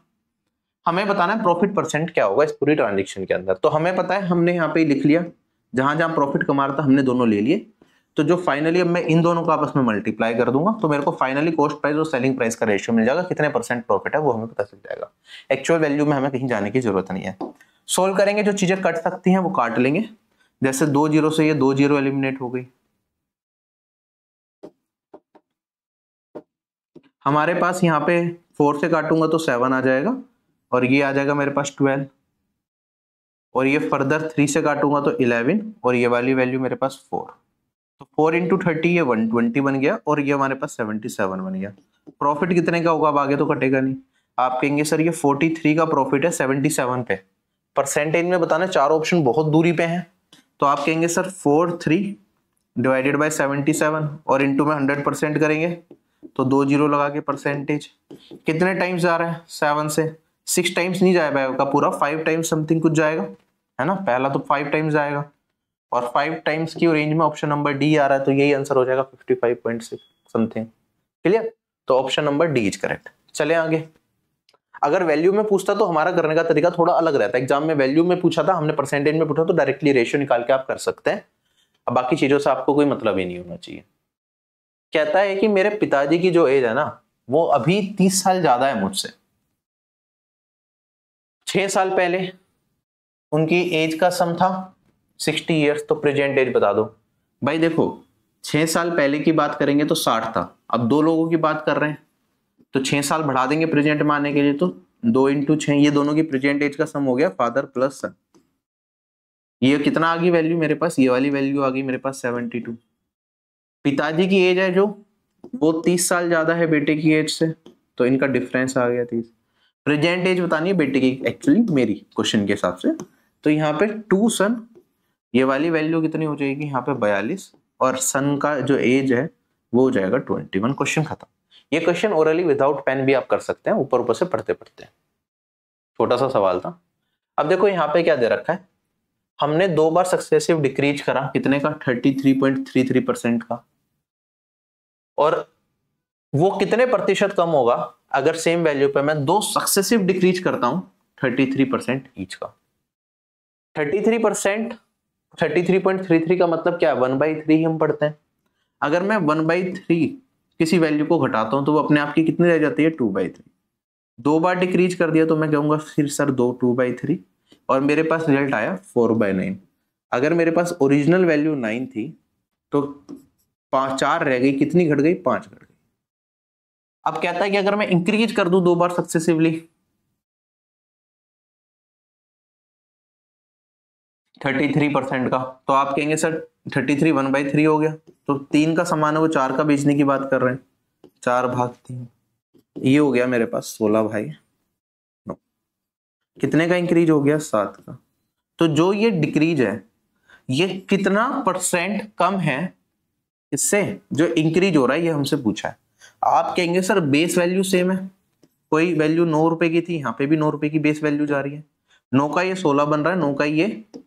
हमें बताना है प्रॉफिट परसेंट क्या होगा इस पूरी ट्रांजेक्शन के अंदर। तो हमें पता है, हमने यहाँ पे लिख लिया, जहां जहां प्रॉफिट कमा रहा था हमने दोनों ले लिए। तो जो फाइनली अब मैं इन दोनों को आपस में मल्टीप्लाई कर दूंगा, तो मेरे को फाइनली कॉस्ट प्राइस और सेलिंग प्राइस का रेशियो मिल जाएगा, कितने परसेंट प्रॉफिट है वो हमें पता चल जाएगा। एक्चुअल वैल्यू में हमें कहीं जाने की जरूरत नहीं है। सोल्व करेंगे, जो चीजें कट सकती हैं वो काट लेंगे। जैसे 2 जीरो से ये 2 जीरो एलिमिनेट हो गई। हमारे पास यहाँ पे 4 से काटूंगा तो 7 आ जाएगा और ये आ जाएगा मेरे पास 12 और ये फर्दर 3 से काटूंगा तो 11 और ये वाली वैल्यू मेरे पास 4। तो 4 इंटू 30 ये 120 बन गया और ये हमारे पास 77 बन गया। प्रॉफिट कितने का होगा, अब आगे तो कटेगा नहीं। आप कहेंगे सर ये 43 का प्रॉफिट है 77 पे, परसेंटेज में बताना, चार ऑप्शन बहुत दूरी पे हैं। तो आप कहेंगे सर 43 डिवाइडेड बाय 77 और इंटू में 100% करेंगे तो 2 जीरो लगा के परसेंटेज कितने टाइम्स जा रहा है 7 से, 6 टाइम्स नहीं जा पाएगा पूरा, 5 टाइम्स समथिंग कुछ जाएगा, है ना। पहला तो 5 टाइम्स जाएगा और 5 टाइम्स की रेंज में ऑप्शन नंबर डी आ रहा है, तो यही आंसर हो जाएगा 55.6 समथिंग। क्लियर, तो option number D is correct. चले आगे। अगर वैल्यू में पूछता तो हमारा करने का तरीका थोड़ा अलग रहता है। एग्जाम में वैल्यू में पूछा था, हमने परसेंटेज में पूछा तो डायरेक्टली रेशियो निकाल के आप कर सकते हैं। अब बाकी चीजों से आपको कोई मतलब ही नहीं होना चाहिए। कहता है कि मेरे पिताजी की जो एज है ना वो अभी 30 साल ज्यादा है मुझसे। 6 साल पहले उनकी एज का सम था 60 ईयर्स, तो प्रेजेंट एज बता दो। भाई देखो 6 साल पहले की बात करेंगे तो 60 था, अब दो लोगों की बात कर रहे हैं तो 6 साल बढ़ा देंगे प्रेजेंट में आने के लिए, तो 2 इंटू 6 ये दोनों की प्रेजेंट एज का सम हो गया फादर प्लस सन। ये कितना आ गई वैल्यू मेरे पास, ये वाली वैल्यू आ गई मेरे पास 72। पिताजी की एज है जो वो 30 साल ज्यादा है बेटे की एज से, तो इनका डिफरेंस आ गया 30। प्रेजेंट एज बतानी है बेटे की एक्चुअली मेरी क्वेश्चन के हिसाब से, तो यहाँ पे 2 सन, ये वाली वैल्यू कितनी हो जाएगी यहाँ पे 42 और सन का जो एज है वो हो जाएगा 21। क्वेश्चन खत्म। ये क्वेश्चन ओरली विदाउट पेन भी आप कर सकते हैं, ऊपर ऊपर से पढ़ते पढ़ते। छोटा सा सवाल था। अब देखो यहाँ पे क्या दे रखा है, हमने 2 बार सक्सेसिव डिक्रीज करा, कितने का 33.33% का, और वो कितने प्रतिशत कम होगा अगर सेम वैल्यू पे मैं 2 सक्सेसिव डिक्रीज करता हूं 33% ईच का। 33%, 33.33 का मतलब क्या है, 1/3 हम पढ़ते हैं। अगर मैं 1/3 किसी वैल्यू को घटाता हूं तो वो अपने आप की कितनी रह जाती है 2/3। 2 बार डिक्रीज कर दिया तो मैं कहूंगा फिर सर 2/3 और मेरे पास रिजल्ट आया 4/9। अगर मेरे पास ओरिजिनल वैल्यू 9 थी तो 4 रह गई, कितनी घट गई 5 घट गई। अब कहता है कि अगर मैं इंक्रीज कर दूं 2 बार सक्सेसिवली 33% का, तो आप कहेंगे सर 33 1/3 हो गया, तो 3 का समान है वो 4 का बेचने की बात कर रहे हैं, 4/3 ये हो गया मेरे पास 16 भाई। नो, कितने का इंक्रीज हो गया 7 का। तो जो ये डिक्रीज है ये कितना परसेंट कम है इससे जो इंक्रीज हो रहा है, ये हमसे पूछा है। आप कहेंगे सर बेस वैल्यू सेम है, कोई वैल्यू 9 रुपए की थी, यहाँ पे भी 9 रुपए की बेस वैल्यू जा रही है, 9 का ये 16 बन रहा है, 9 का ये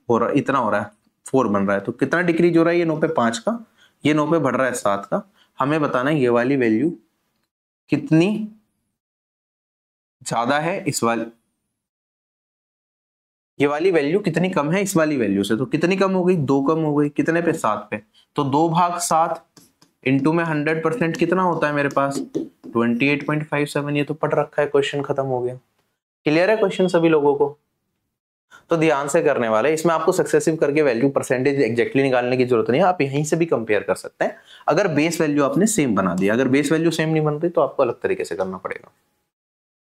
हो रहा है, इतना हो रहा है 4 बन रहा है, तो कितना डिक्रीज हो रहा है, ये 9 पे 5 का, ये 9 पे बढ़ रहा है 7 का। हमें बताना है ये वाली वैल्यू कितनी ज्यादा है इस वाली, ये वाली वैल्यू कितनी कम है इस वाली वैल्यू से। तो कितनी कम हो गई, 2 कम हो गई, कितने पे 7 पे, तो 2/7 इंटू में 100% कितना होता है मेरे पास 28.57। ये तो पढ़ रखा है, क्वेश्चन खत्म हो गया। क्लियर है क्वेश्चन सभी लोगों को, तो ध्यान से करने वाले। इसमें आपको सक्सेसिव करके वैल्यू परसेंटेज एग्जैक्टली निकालने की जरूरत नहीं है, आप यहीं से भी कंपेयर कर सकते हैं अगर बेस वैल्यू आपने सेम बना दी। अगर बेस वैल्यू सेम नहीं बन रही तो आपको अलग तरीके से करना पड़ेगा,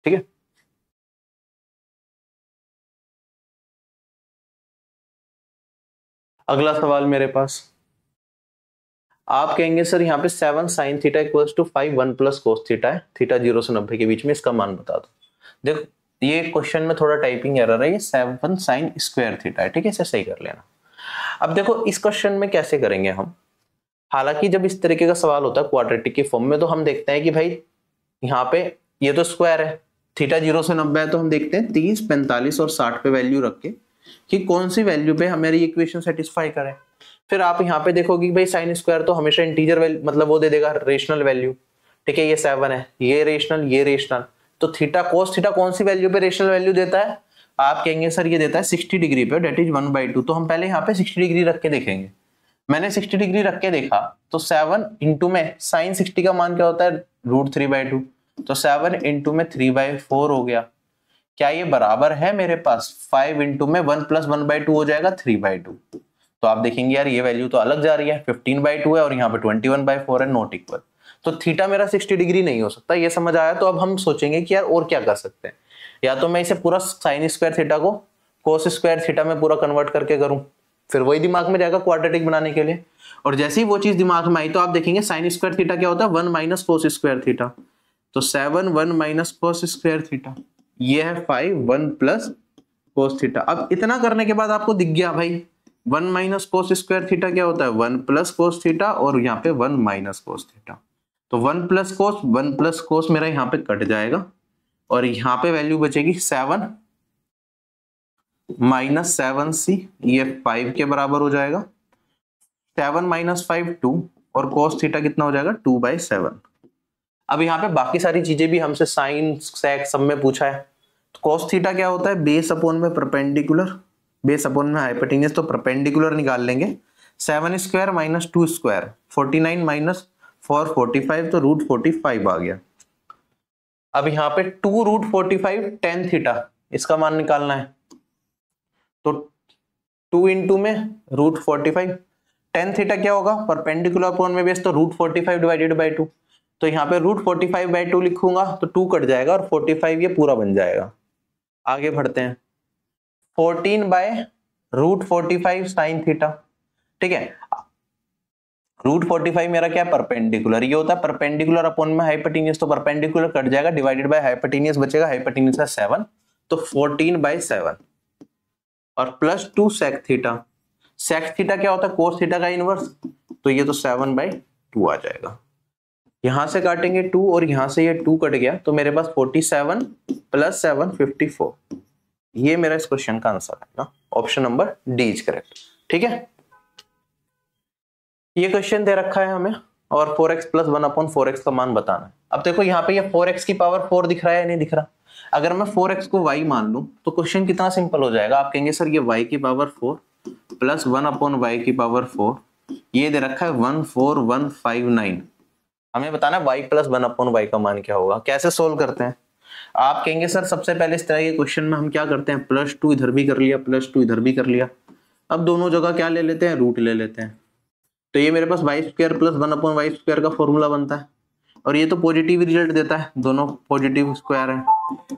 ठीक है। अगला सवाल मेरे पास, आप कहेंगे सर यहाँ पे 7 sin theta equals to 5 1 plus cos theta है, थीटा 0 से 90 के बीच में, इसका मान बता दो। देखो ये क्वेश्चन में थोड़ा टाइपिंग एरर है, ये 7 sin स्क्वायर थीटा है, ठीक है, इसे सही कर लेना। अब देखो इस क्वेश्चन में कैसे करेंगे हम, हालांकि जब इस तरीके का सवाल होता है क्वाड्रेटिक की फॉर्म में तो हम देखते हैं कि भाई यहाँ पे ये तो स्क्वायर है, थीटा 0 से 90 है, तो हम देखते हैं 30 45 और 60 पे वैल्यू रख के कि कौन सी वैल्यू पे हमारी इक्वेशन सेटिस्फाई करे। फिर आप यहाँ पे देखोगे कि भाई साइन स्क्वायर तो हमेशा इंटीजर वैल्यू, मतलब वो दे देगा रेशनल वैल्यू, ठीक है, ये 7 है, ये रेशनल, तो थीटा कोस थीटा कौन सी वैल्यू पे रेशनल वैल्यू देता है, आप कहेंगे सर ये देता है 60 डिग्री पे, डेट इज 1/2। तो हम पहले यहाँ पे 60 डिग्री रख के देखेंगे। मैंने 60 डिग्री रख के देखा तो 7 इंटू में साइन 60 का मान क्या होता है √3/2, तो 7 इंटू में 3/4 हो गया। क्या ये बराबर है मेरे पास 5 इंटू में 1 + 1/2 हो जाएगा 3/2। तो आप देखेंगे यार ये वैल्यू तो अलग जा रही है, 15/2 है और यहाँ पे 21/4 है, नॉट इक्वल। तो थीटा मेरा 60 डिग्री नहीं हो सकता, ये समझ आया। तो अब हम सोचेंगे कि यार और क्या कर सकते हैं, या तो मैं इसे पूरा साइन स्क्वायर थीटा को कोस स्क्वायर थीटा में पूरा कन्वर्ट करके करूं, फिर वही दिमाग में जाएगा क्वाड्रेटिक बनाने के लिए। और जैसे ही वो चीज दिमाग में आई तो आप देखेंगे साइन स्क्वायर थीटा क्या होता है, 1 माइनस कोस स्क्वायर थीटा। तो 7 1 माइनस कोस स्क्वायर थीटा, ये है 5 1 प्लस कोस थीटा। अब इतना करने के बाद आपको दिख गया भाई 1 माइनस कोस स्क्वायर थीटा क्या होता है, 1 प्लस कोस थीटा, और यहाँ पे 1 माइनस कोस थीटा। तो 1 प्लस कोस मेरा यहाँ पे कट जाएगा, और यहाँ पे वैल्यू बचेगी 7 माइनस 7c, ये 5 के बराबर हो जाएगा। 7 माइनस 5 2, और कोस थीटा कितना हो जाएगा 2/7। अब यहाँ पे बाकी सारी चीजें भी हमसे साइन सेक सब में पूछा है। तो कोस थीटा क्या होता है, बेस अपॉन में परपेंडिकुलर, बेस अपॉन में हाइपोटेन्यूज, तो परपेंडिकुलर निकाल लेंगे। 7 स्क्वायर माइनस 2 स्क्वायर 49 माइनस 4 45, तो रूट 45 आ गया। अब यहाँ पे 2 रूट 45 टेन थीटा, इसका मान निकालना है। तो 2 इंटू में रूट 45, टेन थीटा क्या होगा, परपेंडिकुलर अपॉन में बेस, तो रूट 45 डिवाइडेड बाई 2। तो यहाँ पे रूट 45/2 लिखूंगा तो 2 कट जाएगा और 45 ये पूरा बन जाएगा। आगे बढ़ते हैं, 14/√45 साइन थीटा, ठीक है। रूट 45 मेरा क्या है, परपेंडिकुलर, ये होता है परपेंडिकुलर अपॉन में हाइपोटेन्यूज, तो परपेंडिकुलर कट जाएगा, डिवाइडेड बाय हाइपोटेन्यूज बचेगा, हाइपोटेन्यूज है 7, तो 14/7, और plus 2 sec theta. Sec theta क्या होता है, कोस थीटा का इनवर्स, तो ये तो 7/2 आ जाएगा। यहां से काटेंगे 2 और यहां से ये 2 कट गया, तो मेरे पास 47 प्लस 7 54, ये मेरा इस क्वेश्चन का आंसर आएगा। Option number D is correct, ठीक है। ये क्वेश्चन दे रखा है हमें, और 4x प्लस 1/4x का मान बताना है। अब देखो यहाँ पे ये 4x की पावर 4 दिख रहा है या नहीं दिख रहा। अगर मैं 4x को y मान लूं तो क्वेश्चन कितना सिंपल हो जाएगा। आप कहेंगे सर ये y की पावर 4 प्लस 1/y की पावर 4, ये दे रखा है 14159। हमें बताना है y प्लस 1/y का मान क्या होगा। कैसे सोल्व करते हैं, आप कहेंगे सर सबसे पहले इस तरह के क्वेश्चन में हम क्या करते हैं, +2 इधर भी कर लिया, +2 इधर भी कर लिया। अब दोनों जगह क्या ले लेते हैं, रूट ले लेते हैं। तो ये मेरे पास y² प्लस 1/y² का फॉर्मूला बनता है, और ये तो पॉजिटिव रिजल्ट देता है, दोनों पॉजिटिव स्क्वायर है।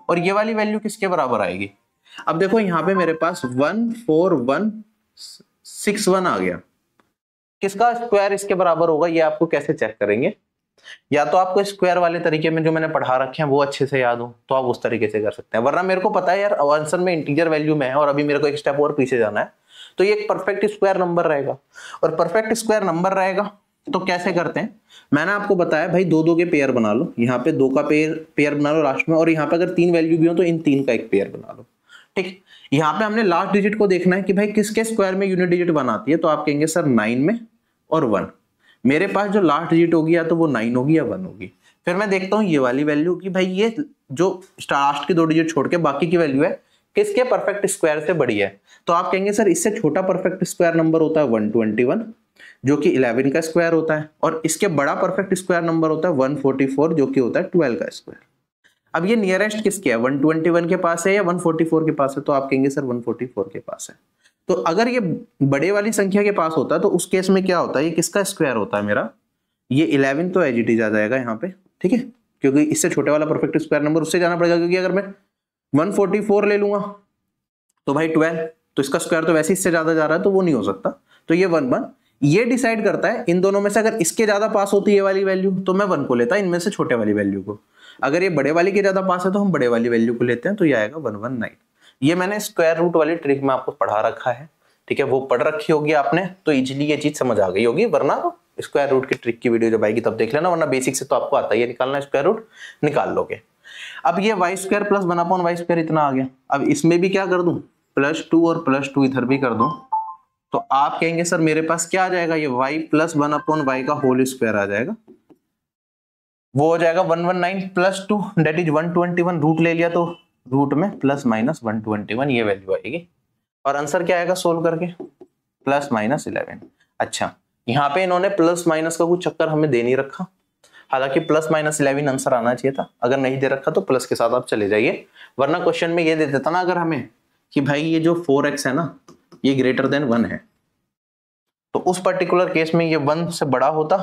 और ये वाली वैल्यू किसके बराबर आएगी। अब देखो यहाँ पे मेरे पास 14161 आ गया, किसका स्क्वायर इसके बराबर होगा, ये आपको कैसे चेक करेंगे। या तो आपको स्क्वायर वाले तरीके में जो मैंने पढ़ा रखे हैं वो अच्छे से याद हो तो आप उस तरीके से कर सकते हैं, वरना मेरे को पता है यार आंसर में इंटीजर वैल्यू में है और अभी मेरे को एक स्टेप और पीछे जाना है, तो ये एक परफेक्ट स्क्वायर नंबर रहेगा। और परफेक्ट स्क्वायर नंबर रहेगा तो कैसे करते हैं, मैंने आपको बताया भाई 2-2 के पेयर बना लो, यहाँ पे 2 का पेयर बना लो लास्ट में, और यहाँ पे अगर 3 वैल्यू भी हो तो इन 3 का एक पेयर बना लो, ठीक। यहाँ पे हमने लास्ट डिजिट को देखना है कि भाई किसके स्क्वायर में यूनिट डिजिट बनाती है, तो आप कहेंगे सर 9 में और 1। मेरे पास जो लास्ट डिजिट होगी या तो वो 9 होगी या 1 होगी। फिर मैं देखता हूँ ये वाली वैल्यू की भाई ये जो लास्ट की 2 डिजिट छोड़ के बाकी की वैल्यू है किसके परफेक्ट स्क्वायर से बड़ी है। तो आप कहेंगे सर इससे छोटा परफेक्ट स्क्वायर नंबर होता है 121 जो कि 11 का स्क्वायर होता है, और इसके बड़ा परफेक्ट स्क्वायर नंबर होता है 144 जो कि होता है 12 का स्क्वायर। अब ये नियरेस्ट किसके है, 121 के पास है या 144 के पास है, तो आप कहेंगे सर 144 के पास है। तो अगर ये बड़े वाली संख्या के पास होता है तो उस केस में क्या होता है, ये किसका स्क्वायर होता है मेरा, ये 11 तो एज इट इज आ जाएगा यहाँ पे, ठीक है, क्योंकि इससे छोटे वाला परफेक्ट स्क्वायर नंबर उससे जाना पड़ेगा, क्योंकि अगर मैं 144 ले लूंगा तो भाई 12, तो इसका स्क्वायर तो वैसे इससे ज्यादा जा रहा है तो वो नहीं हो सकता। तो ये 1 ये डिसाइड करता है इन दोनों में से, अगर इसके ज्यादा पास होती है ये वाली वैल्यू तो मैं 1 को लेता, इनमें से छोटे वाली वैल्यू को। अगर ये बड़े वाली के ज्यादा पास है तो हम बड़े वाली वैल्यू को लेते हैं, तो ये आएगा 119। ये मैंने स्क्वायर रूट वाली ट्रिक में आपको पढ़ा रखा है, ठीक है, वो पढ़ रखी होगी आपने तो इजीली ये चीज समझ आ गई होगी, वरना स्क्वायर रूट की ट्रिक की वीडियो जब आएगी तब देख लेना, वरना बेसिक से तो आपको आता ही है निकालना, स्क्वायर रूट निकाल लोगे। अब ये y² प्लस 1/y² इतना आ गया। अब इसमें भी क्या कर दूं, +2 और +2 इधर भी कर दूं, तो आप कहेंगे सर मेरे पास क्या आ जाएगा, ये y प्लस 1/y का होल स्क्वायर आ जाएगा, वो हो जाएगा 119 + 2 दैट इज 121। रूट ले लिया तो रूट में ±121 ये वैल्यू आएगी, और आंसर क्या आएगा सोल्व करके, ±11। अच्छा, यहाँ पे इन्होंने प्लस माइनस का कुछ चक्कर हमें दे नहीं रखा, हालांकि +-11 आंसर आना चाहिए था, अगर नहीं दे रखा तो प्लस के साथ आप चले जाइए, वरना क्वेश्चन में ये दे देता ना अगर हमें कि भाई ये जो 4x है ना ये ग्रेटर देन 1 है, तो उस पर्टिकुलर केस में ये 1 से बड़ा होता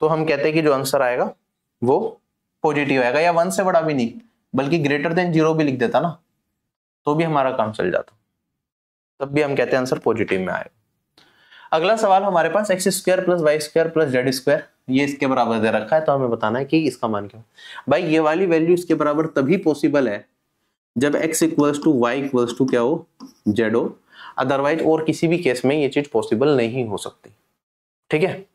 तो हम कहते हैं कि जो आंसर आएगा वो पॉजिटिव आएगा, या 1 से बड़ा भी नहीं बल्कि ग्रेटर देन 0 भी लिख देता ना तो भी हमारा काम चल जाता, तब भी हम कहते हैं आंसर पॉजिटिव में आएगा। अगला सवाल हमारे पास x square plus y square plus z square ये इसके बराबर दे रखा है, तो हमें बताना है कि इसका मान क्या है। भाई ये वाली वैल्यू इसके बराबर तभी पॉसिबल है जब x equals to Y equals to क्या हो, जेड हो, अदरवाइज और किसी भी केस में ये चीज पॉसिबल नहीं हो सकती, ठीक है।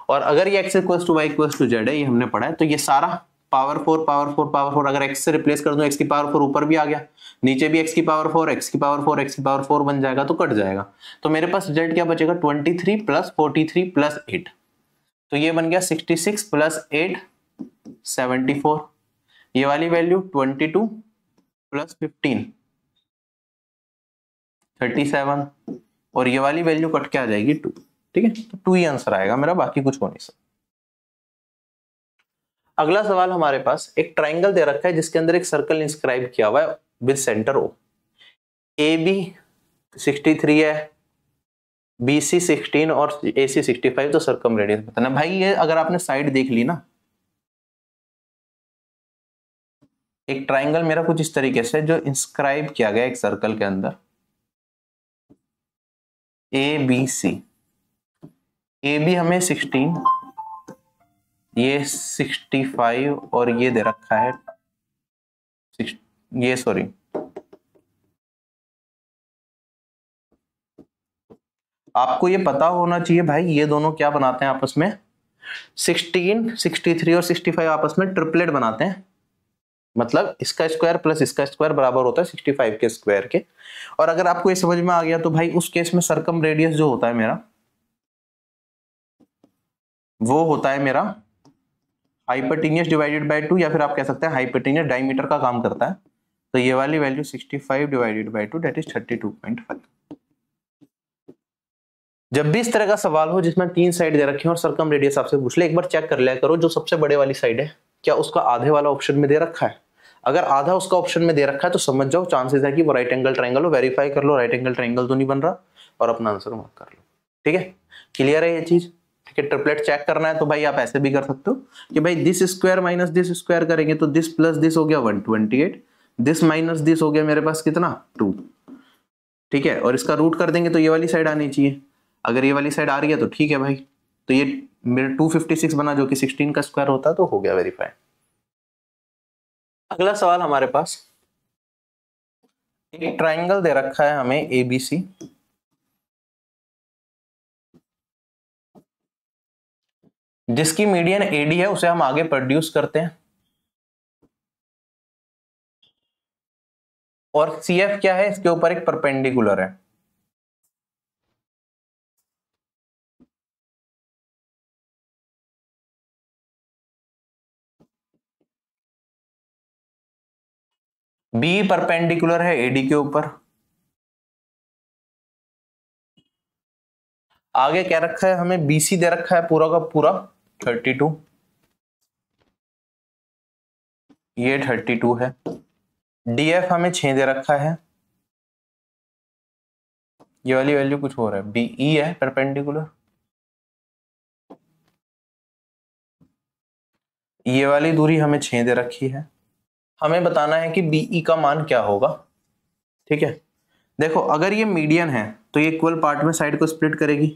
और अगर ये x equals to Y equals to Z है, ये हमने पढ़ा है, तो ये सारा पावर 4 पावर 4 पावर 4 अगर x से रिप्लेस कर दूं, x की पावर 4 ऊपर भी आ गया, नीचे भी x की पावर 4 x की पावर 4 x की पावर 4 बन जाएगा, तो कट जाएगा। तो मेरे पास z क्या बचेगा, 23 प्लस 43 प्लस 8, तो ये बन गया 66 प्लस 8 74, ये वाली वैल्यू 22 प्लस 15 37, और ये वाली वैल्यू कट के आ जाएगी 2, ठीक है। तो 2 ही आंसर आएगा मेरा, बाकी कुछ हो नहीं सकता। अगला सवाल हमारे पास एक ट्राइंगल दे रखा है जिसके अंदर एक सर्कल इंस्क्राइब किया हुआ है with centre O, A B 63 है, बी सी 16 और ए सी 65, तो सर्कम रेडियस बताना। भाई ये अगर आपने साइड देख ली ना, एक ट्राइंगल मेरा कुछ इस तरीके से जो इंस्क्राइब किया गया एक सर्कल के अंदर, A B C, A B हमें 16, ये 65 और ये दे रखा है ये सॉरी आपको ये पता होना चाहिए भाई, ये दोनों क्या बनाते हैं आपस में, 16 63 और 65 आपस में ट्रिपलेट बनाते हैं, मतलब इसका स्क्वायर प्लस इसका स्क्वायर बराबर होता है 65 के स्क्वायर के। और अगर आपको ये समझ में आ गया तो भाई उस केस में सर्कम रेडियस जो होता है मेरा, वो होता है मेरा हाइपोटेन्यूस डिवाइडेड बाय 2, या फिर आप कह सकते हैं हाइपोटेन्यूस डायमीटर का काम करता है। तो ये वाली value 65 divided by 2 that is 32.5। जब भी इस तरह का सवाल हो जिसमें 3 साइड दे रखे हैं और सर्कम रेडियस आपसे पूछ ले, एक बार चेक कर लिया करो जो सबसे बड़े वाली साइड है क्या उसका आधे वाला ऑप्शन में दे रखा है। अगर आधा उसका ऑप्शन में दे रखा है तो समझ जाओ चांसेस है कि वो राइट एंगल ट्रायंगल हो। वेरीफाई कर लो राइट एंगल ट्रायंगल तो नहीं बन रहा और अपना आंसर मार्क कर लो, ठीक है। क्लियर है ये चीज, ठीक है। ट्रिपलेट चेक करना है तो भाई आप ऐसे भी कर सकते हो कि भाई this square minus this square करेंगे तो दिस प्लस दिस हो गया 128, दिस माइनस दिस हो गया मेरे पास कितना 2, ठीक है। और इसका रूट कर देंगे तो ये वाली साइड आनी चाहिए, अगर ये वाली साइड आ रही है तो ठीक है भाई, तो ये मेरे 256 बना जो कि 16 का स्क्वायर होता तो हो गया वेरीफाई। अगला सवाल हमारे पास एक ट्राइंगल दे रखा है हमें एबीसी, जिसकी मीडियन एडी है, उसे हम आगे प्रोड्यूस करते हैं, और सीएफ क्या है, इसके ऊपर एक परपेंडिकुलर है। बी परपेंडिकुलर है एडी के ऊपर, आगे क्या रखा है हमें, बीसी दे रखा है पूरा का पूरा 32, ये 32 है, डीएफ हमें 6 दे रखा है, ये वाली वैल्यू कुछ और है, बीई है परपेंडिकुलर, ये वाली दूरी हमें 6 दे रखी है। हमें बताना है कि बीई का मान क्या होगा, ठीक है। देखो अगर ये मीडियन है तो ये इक्वल पार्ट में साइड को स्प्लिट करेगी,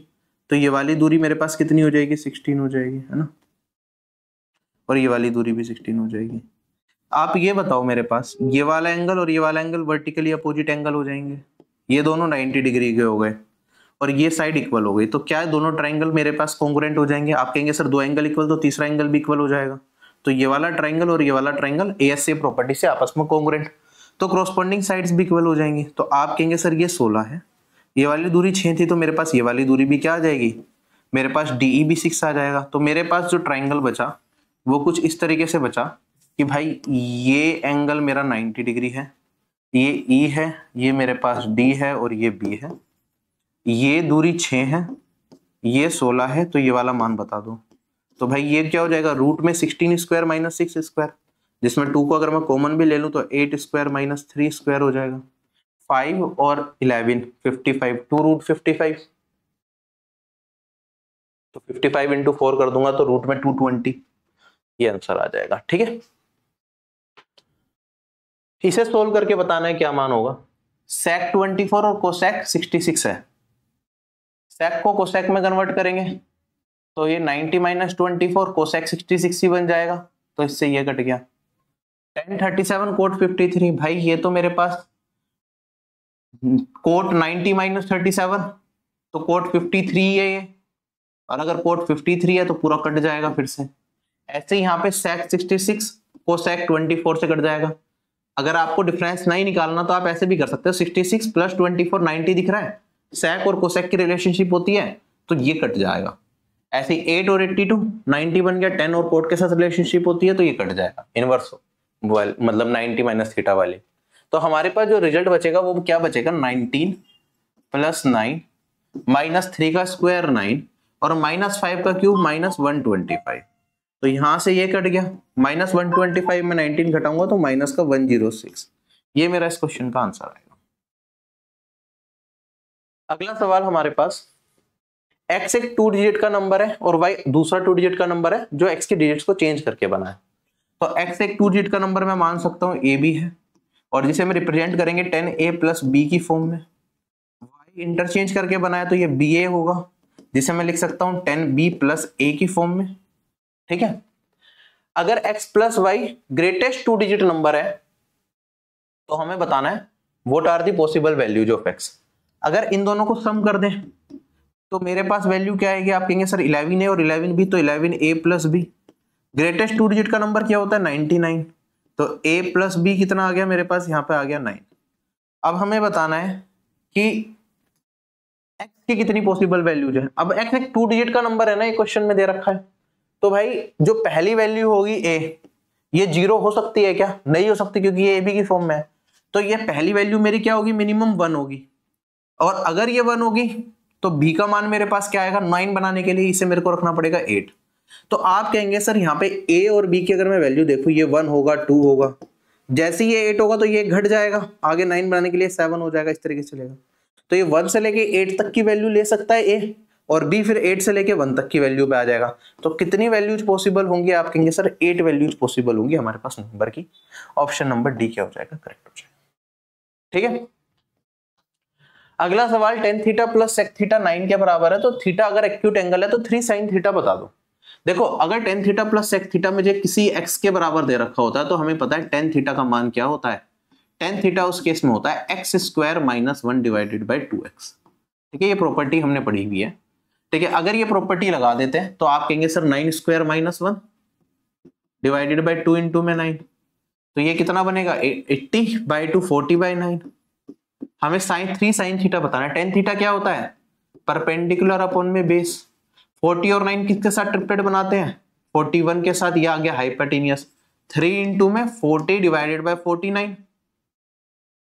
तो ये वाली दूरी मेरे पास कितनी हो जाएगी 16 हो जाएगी, है ना, और ये वाली दूरी भी 16 हो जाएगी। आप ये बताओ मेरे पास ये वाला एंगल और ये वाला एंगल वर्टिकली अपोजिट एंगल हो जाएंगे, ये दोनों 90 डिग्री के हो गए और ये साइड इक्वल हो गई, तो क्या दोनों ट्राइंगल मेरे पास कॉन्ग्रुएंट हो जाएंगे। आप कहेंगे सर दो एंगल इक्वल तो तीसरा एंगल भी इक्वल हो जाएगा, तो ये वाला ट्राइंगल और ये वाला ट्राइंगल एएसए प्रॉपर्टी से आपस में कॉन्ग्रुएंट, तो क्रॉसपोंडिंग साइड्स भी इक्वल हो जाएंगी। तो आप कहेंगे सर ये 16 है, ये वाली दूरी 6 थी, तो मेरे पास ये वाली दूरी भी क्या आ जाएगी, मेरे पास डीई भी 6 आ जाएगा। तो मेरे पास जो ट्राइंगल बचा वो कुछ इस तरीके से बचा कि भाई ये एंगल मेरा 90 डिग्री है, ये ई है, ये मेरे पास डी है और ये बी है, ये दूरी 6 है, ये 16 है, तो ये वाला मान बता दो। तो भाई ये क्या हो जाएगा, रूट में 16 स्क्वायर माइनस 6 स्क्वायर, जिसमें 2 को अगर मैं कॉमन भी ले लूं तो 8 स्क्वायर माइनस 3 स्क्वायर हो जाएगा, 5 और 11 55, 2 रूट 55, तो 55 इंटू 4 कर दूंगा तो रूट में 220, ये आंसर आ जाएगा। ठीक है, इसे सोल्व करके बताना है क्या मान होगा। sec 24 और कोसेक 66 है, sec को कोसेक में कन्वर्ट करेंगे तो ये 90 माइनस 24 कोसेक 66 ही बन जाएगा, तो इससे ये कट गया। tan 37 कोट 53, भाई ये तो मेरे पास कोट 90 माइनस 37 तो कोट 53 है ये, और अगर कोट 53 है तो पूरा कट जाएगा फिर से। ऐसे ही यहाँ पे sec 66 कोसेक 24 से कट जाएगा। अगर आपको डिफरेंस नहीं निकालना तो आप ऐसे भी कर सकते हो, 66 प्लस 24 90 दिख रहा है, sec और कोसेक की रिलेशनशिप होती है तो ये कट जाएगा। ऐसे ही 8 और 82 90 बन गया, 10 और कोट के साथ रिलेशनशिप होती है तो ये कट जाएगा इनवर्स मतलब 90 माइनस थीटा वाले। तो हमारे पास जो रिजल्ट बचेगा वो क्या बचेगा, 19 प्लस 9 माइनस 3 का स्क्वायर 9 और माइनस 5 का क्यूब माइनस 125। तो यहां से ये कट गया, माइनस 125 में 19 घटाऊंगा तो माइनस का 106। ये मेरा इस क्वेश्चन का आंसर आएगा। अगला सवाल हमारे पास, x एक 2 डिजिट का नंबर है और y दूसरा 2 डिजिट का नंबर है जो x के डिजिट्स को चेंज करके बना है। तो x एक 2 डिजिट का नंबर मैं मान सकता हूं a b है, और जिसे हम रिप्रेजेंट करेंगे 10a प्लस b की फॉर्म में। y इंटरचेंज करके बनाया तो ये ba होगा, जिसे मैं लिख सकता हूं 10b प्लस a की फॉर्म में। ठीक है, अगर x plus Y greatest 2 digit number है तो हमें बताना है what are the possible values of x। अगर इन दोनों को सम कर दें तो मेरे पास वैल्यू क्या आएगी, आप कहेंगे सर 11a और 11b, तो 11a plus b। Greatest 2 digit का नंबर क्या होता है, 99, तो a प्लस b कितना आ गया मेरे पास, यहाँ पे आ गया 9। अब हमें बताना है कि x की कितनी पॉसिबल वैल्यूज है। अब x एक 2 डिजिट का नंबर है ना, ये क्वेश्चन में दे रखा है, तो भाई जो पहली वैल्यू होगी a, ये 0 हो सकती है क्या, नहीं हो सकती क्योंकि ये a b की फॉर्म में है। तो ये पहली वैल्यू मेरी क्या होगी, मिनिमम 1 होगी, और अगर ये 1 होगी तो b का मान मेरे पास क्या आएगा, 9 बनाने के लिए इसे मेरे को रखना पड़ेगा 8। तो आप कहेंगे सर यहाँ पे a और b की अगर मैं वैल्यू देखूं, ये 1 होगा 2 होगा, जैसे ही ये 8 होगा तो ये घट जाएगा, आगे 9 बनाने के लिए 7 हो जाएगा, इस तरीके से चलेगा। तो ये 1 से लेके 8 तक की वैल्यू ले सकता है a, और b फिर 8 से लेके 1 तक की वैल्यू पे आ जाएगा। तो कितनी वैल्यूज पॉसिबल होंगी, आप कहेंगे सर 8 वैल्यूज पॉसिबल होंगी हमारे पास नंबर की। ऑप्शन नंबर डी क्या हो जाएगा, करेक्ट हो जाएगा। ठीक है, अगला सवाल, tan theta plus sec theta 9 के बराबर है, तो थीटा अगर एक्यूट एंगल है तो 3 sin थीटा बता दो। देखो अगर tan theta plus sec theta मुझे किसी x के बराबर दे रखा होता है तो हमें पता है tan थीटा का मान क्या होता है, tan थीटा उस केस में होता है x square minus 1 divided by 2x। ठीक है, ये प्रॉपर्टी हमने पढ़ी हुई है। ठीक है, अगर ये प्रॉपर्टी लगा देते हैं तो आप कहेंगे sir 9 square minus 1 divided by 2 into में 9, तो ये कितना बनेगा 80 बाई 2 40 बाई 9। हमें3 sin थीटा बताना है। tan थीटा क्या होता है, परपेंडिकुलर अपॉन में बेस। 40 और 9 किसके साथ ट्रिप्लेट बनाते हैं, 41 के साथ, ये आ गया हाइपोटेनियस। 3 इंटू में 40 डिवाइडेड बाई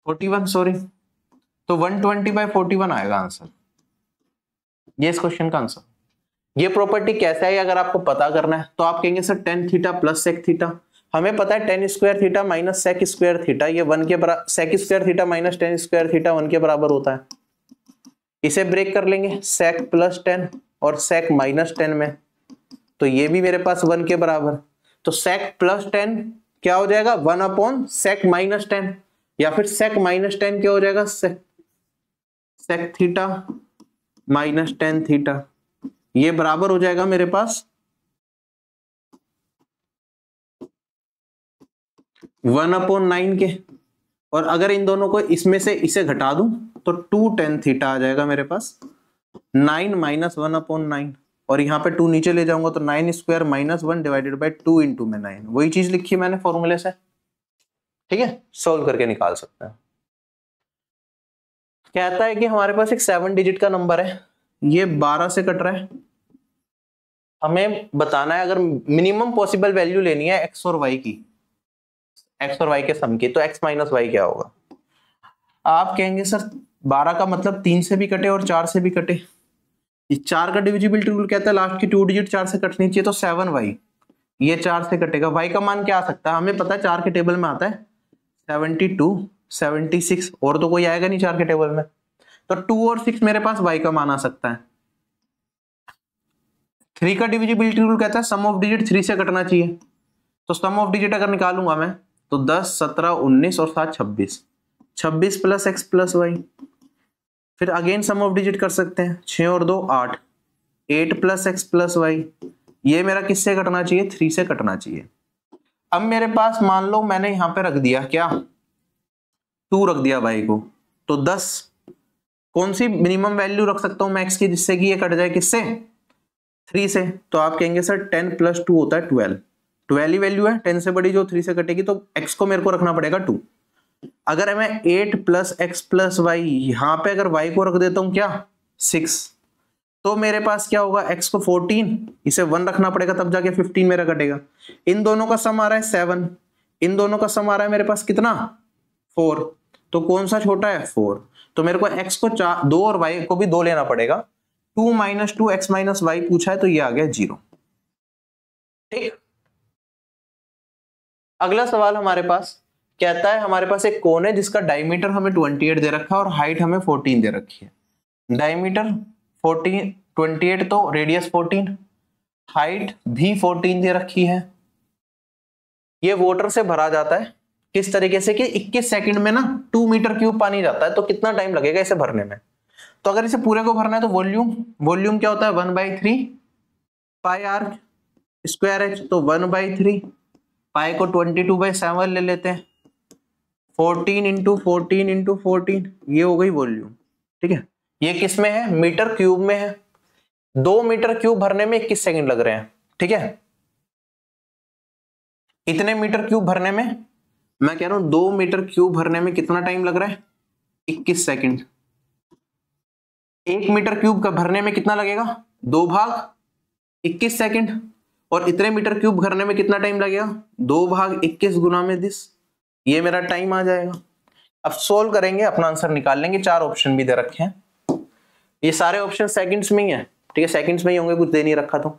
41 सॉरी, तो 120 बाई 41 आएगा आंसर, ये इस क्वेश्चन का आंसर। ये प्रॉपर्टी कैसे है अगर आपको पता करना है तो आप कहेंगे sir tan theta plus sec theta, हमें पता है tan square theta minus sec square theta, ये 1 के बराबर, sec square theta minus tan square theta 1 के बराबर होता है। इसे ब्रेक कर लेंगे, sec प्लस 10 और sec माइनस 10 में, तो ये भी मेरे पास 1 के बराबर, तो sec प्लस 10 क्या हो जाएगा 1 अपॉन sec माइनस 10, या फिर sec माइनस 10 क्या हो जाएगा sec theta minus tan theta, ये बराबर हो जाएगा मेरे पास 1 अपॉन 9 के। और अगर इन दोनों को इसमें से इसे घटा दूं तो 2 tan थीटा आ जाएगा मेरे पास, 9 माइनस 1 अपॉन 9, और यहाँ पे 2 नीचे ले जाऊंगा तो 9 square minus 1 divided by 2 into में 9, वही चीज लिखी मैंने फॉर्मूले से। ठीक है, सोल्व करके निकाल सकते हैं। कहता है कि हमारे पास एक 7 डिजिट का नंबर है, ये 12 से कट रहा है, हमें बताना है अगर मिनिमम पॉसिबल वैल्यू लेनी है x और y की, x और y के सम की, तो x माइनस y क्या होगा। आप कहेंगे सर 12 का मतलब 3 से भी कटे और 4 से भी कटे, ये 4 का डिविजिबिलिटी रूल कहता है लास्ट की 2 डिजिट 4 से कटनी चाहिए, तो 7y, ये 4 से कटेगा। y का मान क्या आ सकता है, हमें पता है 4 के टेबल में आता है 72 76, और तो कोई आएगा नहीं 4 के टेबल में, तो 2 और 6 मेरे पास y का मान आ सकता है। 3 का डिविजिबिलिटी रूल कहता है सम ऑफ डिजिट 3 से कटना चाहिए। तो सम ऑफ डिजिट अगर निकालूंगा मैं तो 10, 17, 19 और 7 26, 26 प्लस एक्स प्लस वाई। फिर अगेन सम ऑफ डिजिट कर सकते हैं, 6 और 2 8, 8 प्लस एक्स प्लस वाई। ये मेरा किससे कटना चाहिए? 3 से कटना चाहिए। अब मेरे पास मान लो मैंने यहां पे रख दिया क्या, 2 रख दिया वाई को, तो 10 कौन सी मिनिमम वैल्यू रख सकता हूं मैं एक्स की जिससे कि ये कट जाए किससे? 3 से। तो आप कहेंगे सर 10 प्लस 2 होता है 12, 12 ही वैल्यू है, 10 से बड़ी जो 3 से कटेगी, तो x को मेरे को रखना पड़ेगा 2। अगर मैं 8 प्लस एक्स प्लस वाई यहां पे अगर y को रख देता हूं क्या 6, तो मेरे पास क्या होगा, x को 14, इसे 1 रखना पड़ेगा तब जाके 15 मेरा कटेगा। इन दोनों का सम आ रहा है 7, इन दोनों का सम आ रहा है मेरे पास कितना 4, तो कौन सा छोटा है 4। तो मेरे को x को 2 और y को भी 2 लेना पड़ेगा। 2 - 2 x - y पूछा है तो ये आ गया 0। ठीक, अगला सवाल हमारे पास कहता है हमारे पास एक कोन है जिसका डायमीटर हमें 28 दे रखा है और हाइट हमें 14 दे रखी है। डायमीटर 28 तो रेडियस 14, हाइट भी 14 दे रखी है। ये वाटर से भरा जाता है किस तरीके से कि 21 सेकंड में ना 2 मीटर क्यूब पानी जाता है, तो कितना टाइम लगेगा इसे भरने में? तो अगर इसे पूरे को भरना है तो वॉल्यूम क्या होता है 1/3 पाई आर स्क्वायर एच, तो 1/3 पाई को 22/7 ले लेते हैं, 14 इंटू 14 इंटू 14, ये हो गई वॉल्यूम। ठीक है, ये किस में है? मीटर क्यूब में है। 2 मीटर क्यूब भरने में 21 सेकंड लग रहे हैं। ठीक है, इतने मीटर क्यूब भरने में, मैं कह रहा हूं 2 मीटर क्यूब भरने में कितना टाइम लग रहा है? 21 सेकंड। 1 मीटर क्यूब का भरने में कितना लगेगा? 2 भाग 21 सेकंड। और इतने मीटर क्यूब भरने में कितना टाइम लगेगा? 2 भाग 21 गुना में 10, ये मेरा टाइम आ जाएगा। अब सोल्व करेंगे, अपना आंसर निकाल लेंगे। 4 ऑप्शन भी दे रखे हैं, ये सारे ऑप्शन सेकंड्स में ही है। ठीक है, सेकंड्स में ही होंगे, कुछ दे नहीं रखा। तो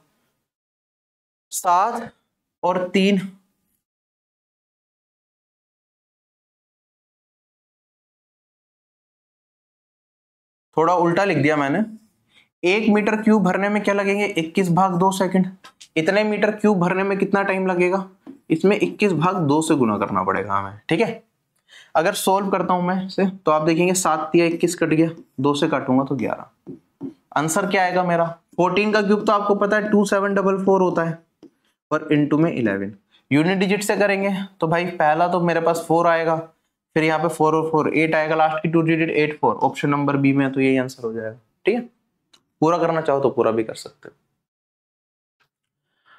7 और 3, थोड़ा उल्टा लिख दिया मैंने। 1 मीटर क्यूब भरने में क्या लगेंगे? 21 भाग 2 सेकंड। इतने मीटर क्यूब भरने में कितना टाइम लगेगा? इसमें 21 भाग 2 से गुना करना पड़ेगा हमें। ठीक है, अगर सोल्व करता हूं मैं इसे तो आप देखेंगे 7 या 21 कट गया, 2 से काटूंगा तो 11। आंसर क्या आएगा मेरा? 14 का क्यूब तो आपको पता है 2744 होता है, और इंटू में 11। यूनिट डिजिट से करेंगे तो भाई पहला तो मेरे पास 4 आएगा, फिर यहाँ पे 4 और 4 8 आएगा, लास्ट की 2 डिजिट 8 4, ऑप्शन नंबर बी में, तो यही आंसर हो जाएगा। ठीक है, पूरा करना चाहो तो पूरा भी कर सकते हो।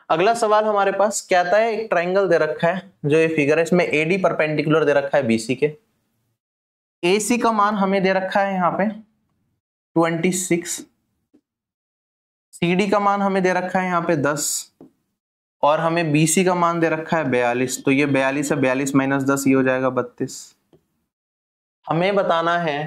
अगला सवाल हमारे पास कहता है एक ट्राइंगल दे रखा है, जो ये फिगर है, इसमें एडी परपेंडिकुलर दे रखा है बीसी के। एसी का मान हमें दे रखा है यहाँ पे 26, सीडी का मान हमें दे रखा है यहाँ पे 10, और हमें बीसी का मान दे रखा है 42। तो ये 42 है, 42 - 10 ये हो जाएगा 32। हमें बताना है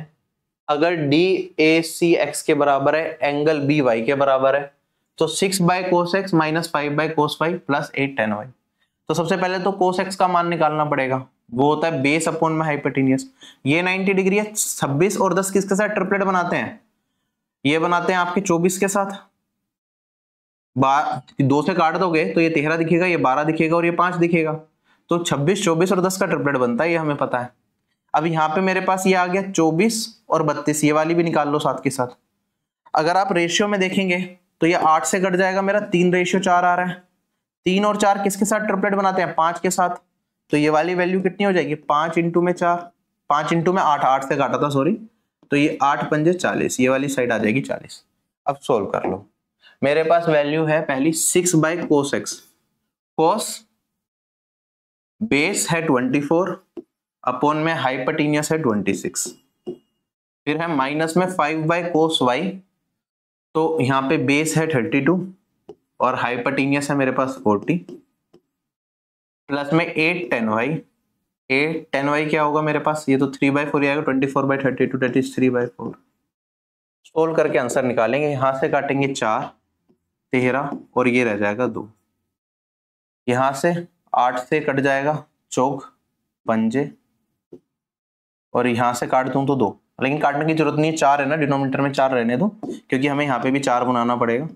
अगर डी ए सी एक्स के बराबर है, एंगल बी वाई के बराबर है, तो 6/cos x - 5/cos y plus 8 tan y। तो सबसे पहले तो cos x का मान निकालना पड़ेगा, वो होता है बेस अपॉन में हाइपोटेन्यूस। ये 90 डिग्री है, 26 और 10 किसके साथ ट्रिपलेट बनाते हैं? ये बनाते हैं आपके 24 के साथ। 2 से काट दोगे तो ये 13 दिखेगा, ये 12 दिखेगा और ये 5 दिखेगा। तो 26, 24 और 10 का ट्रिपलेट बनता है, ये हमें पता है। अब यहाँ पे मेरे पास ये आ गया 24 और 32, ये वाली भी निकाल लो साथ के साथ। अगर आप रेशियो में देखेंगे तो ये 8 से कट जाएगा मेरा, 3:4 आ रहा है। 3 और 4 किसके साथ ट्रिपलेट बनाते हैं? 5 के साथ। तो ये वाली वैल्यू कितनी हो जाएगी? 5 इंटू में 4, 5 इंटू में 8, 8 से काटा था सॉरी, तो ये 8 पंजे 40, ये वाली साइड आ जाएगी 40। अब सोल्व कर लो। मेरे पास वैल्यू है पहली 6/cos x, cos बेस है 24 अपॉन में हाइपोटेन्यूस है 26, फिर है माइनस में 5/cos y, तो यहाँ पे बेस है 32 और हाइपोटेन्यूस है मेरे पास 40, प्लस में 8 tan y। 8 tan y क्या होगा मेरे पास? ये तो 3/4 आएगा, 24/32 दैट इज 3/4। सोल्व करके आंसर निकालेंगे। यहां से काटेंगे 4, 13 और ये रह जाएगा 2। यहां से 8 से कट जाएगा चौक पंजे, और यहां से काट दूं तो 2, लेकिन काटने की जरूरत नहीं है, 4 है ना, डिनोमिनेटर में 4 रहने दो, क्योंकि हमें यहाँ पे भी 4 बनाना पड़ेगा।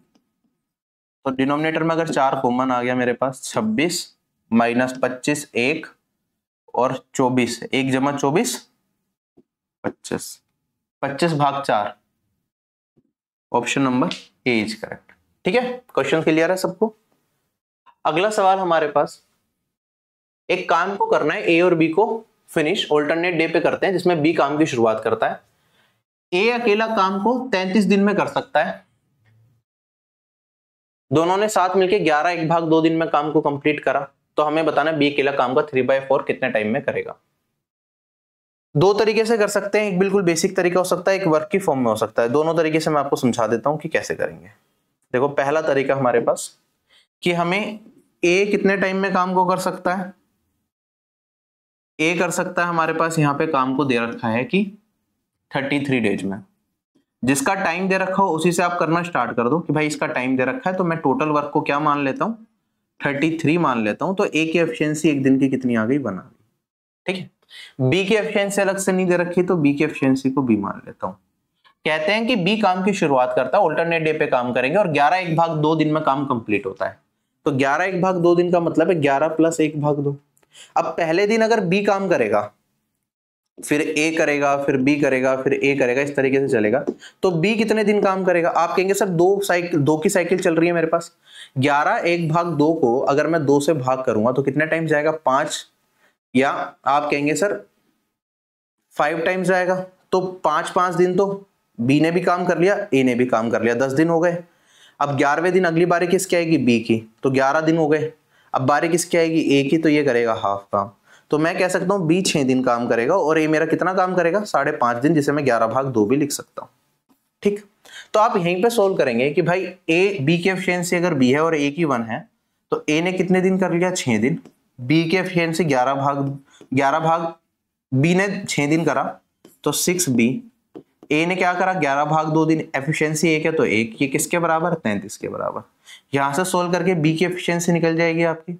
तो डिनोमिनेटर में अगर 4 कॉमन आ गया मेरे पास, 26 माइनस 25 1 और 24, 1 जमा 24 25, 25 भाग 4, option number A is correct. ठीक है, क्वेश्चन क्लियर है सबको। अगला सवाल हमारे पास, एक काम को करना है, ए और बी को फिनिश ऑल्टरनेट डे पे करते हैं, जिसमें बी काम की शुरुआत करता है। ए अकेला काम को 33 दिन में कर सकता है, दोनों ने साथ मिलकर 11 1/2 दिन में काम को कंप्लीट करा, तो हमें बताना बी अकेला काम का 3/4 कितने टाइम में करेगा। दो तरीके से कर सकते हैं, एक बिल्कुल बेसिक तरीका हो सकता है, एक वर्क की फॉर्म में हो सकता है। दोनों तरीके से मैं आपको समझा देता हूं कि कैसे करेंगे। देखो, पहला तरीका हमारे पास कि हमें ए कितने टाइम में काम को कर सकता है। ए कर सकता है, हमारे पास यहाँ पे काम को दे रखा है कि 33 डेज में, जिसका टाइम दे रखा हो उसी से आप करना स्टार्ट कर दो कि भाई इसका टाइम दे रखा है, तो मैं टोटल वर्क को क्या मान लेता हूँ, 33 मान लेता हूँ। तो ए की एफिशिएंसी एक दिन की कितनी आ गई, 1 आ गई। ठीक है, बी की एफिशिएंसी अलग से नहीं दे रखी, तो बी की एफिशिएंसी को बी मान लेता हूँ। कहते हैं कि बी काम की शुरुआत करता है, ऑल्टरनेट डे पे काम करेंगे और 11 1/2 दिन में काम कंप्लीट होता है। तो 11 1/2 दिन का मतलब है 11 + 1/2। अब पहले दिन अगर बी काम करेगा, फिर ए करेगा, फिर बी करेगा, फिर ए करेगा, इस तरीके से चलेगा, तो बी कितने दिन काम करेगा। आप कहेंगे सर दो की साइकिल चल रही है मेरे पास, 11 1/2 को अगर मैं 2 से भाग करूंगा तो कितने टाइम जाएगा, 5, या आप कहेंगे सर 5 टाइम्स जाएगा। तो 5 दिन तो बी ने भी काम कर लिया, ए ने भी काम कर लिया, 10 दिन हो गए। अब 11वें दिन अगली बारी किसकी आएगी, बी की, तो 11 दिन हो गए। अब बारी किसकी आएगी, ए की, तो ये करेगा हाफ काम। तो मैं कह सकता हूं बी 6 दिन काम करेगा और ए मेरा कितना काम करेगा, 5.5 दिन, जिसे मैं 11/2 भी लिख सकता हूं। ठीक, तो आप यहीं पे सोल्व करेंगे कि भाई ए बी की एफिशिएंसी अगर बी है और ए की 1 है, तो ए ने कितने दिन कर लिया, 6 दिन। बी की एफिशिएंसी 11 बी ने 6 दिन करा, तो 6b। ए ने क्या करा, 11/2 दिन। एफिशिएंसी एक है तो एक, ये किसके बराबर, 33 के बराबर। यहां से सोल्व करके बी की एफिशिएंसी निकल जाएगी आपकी।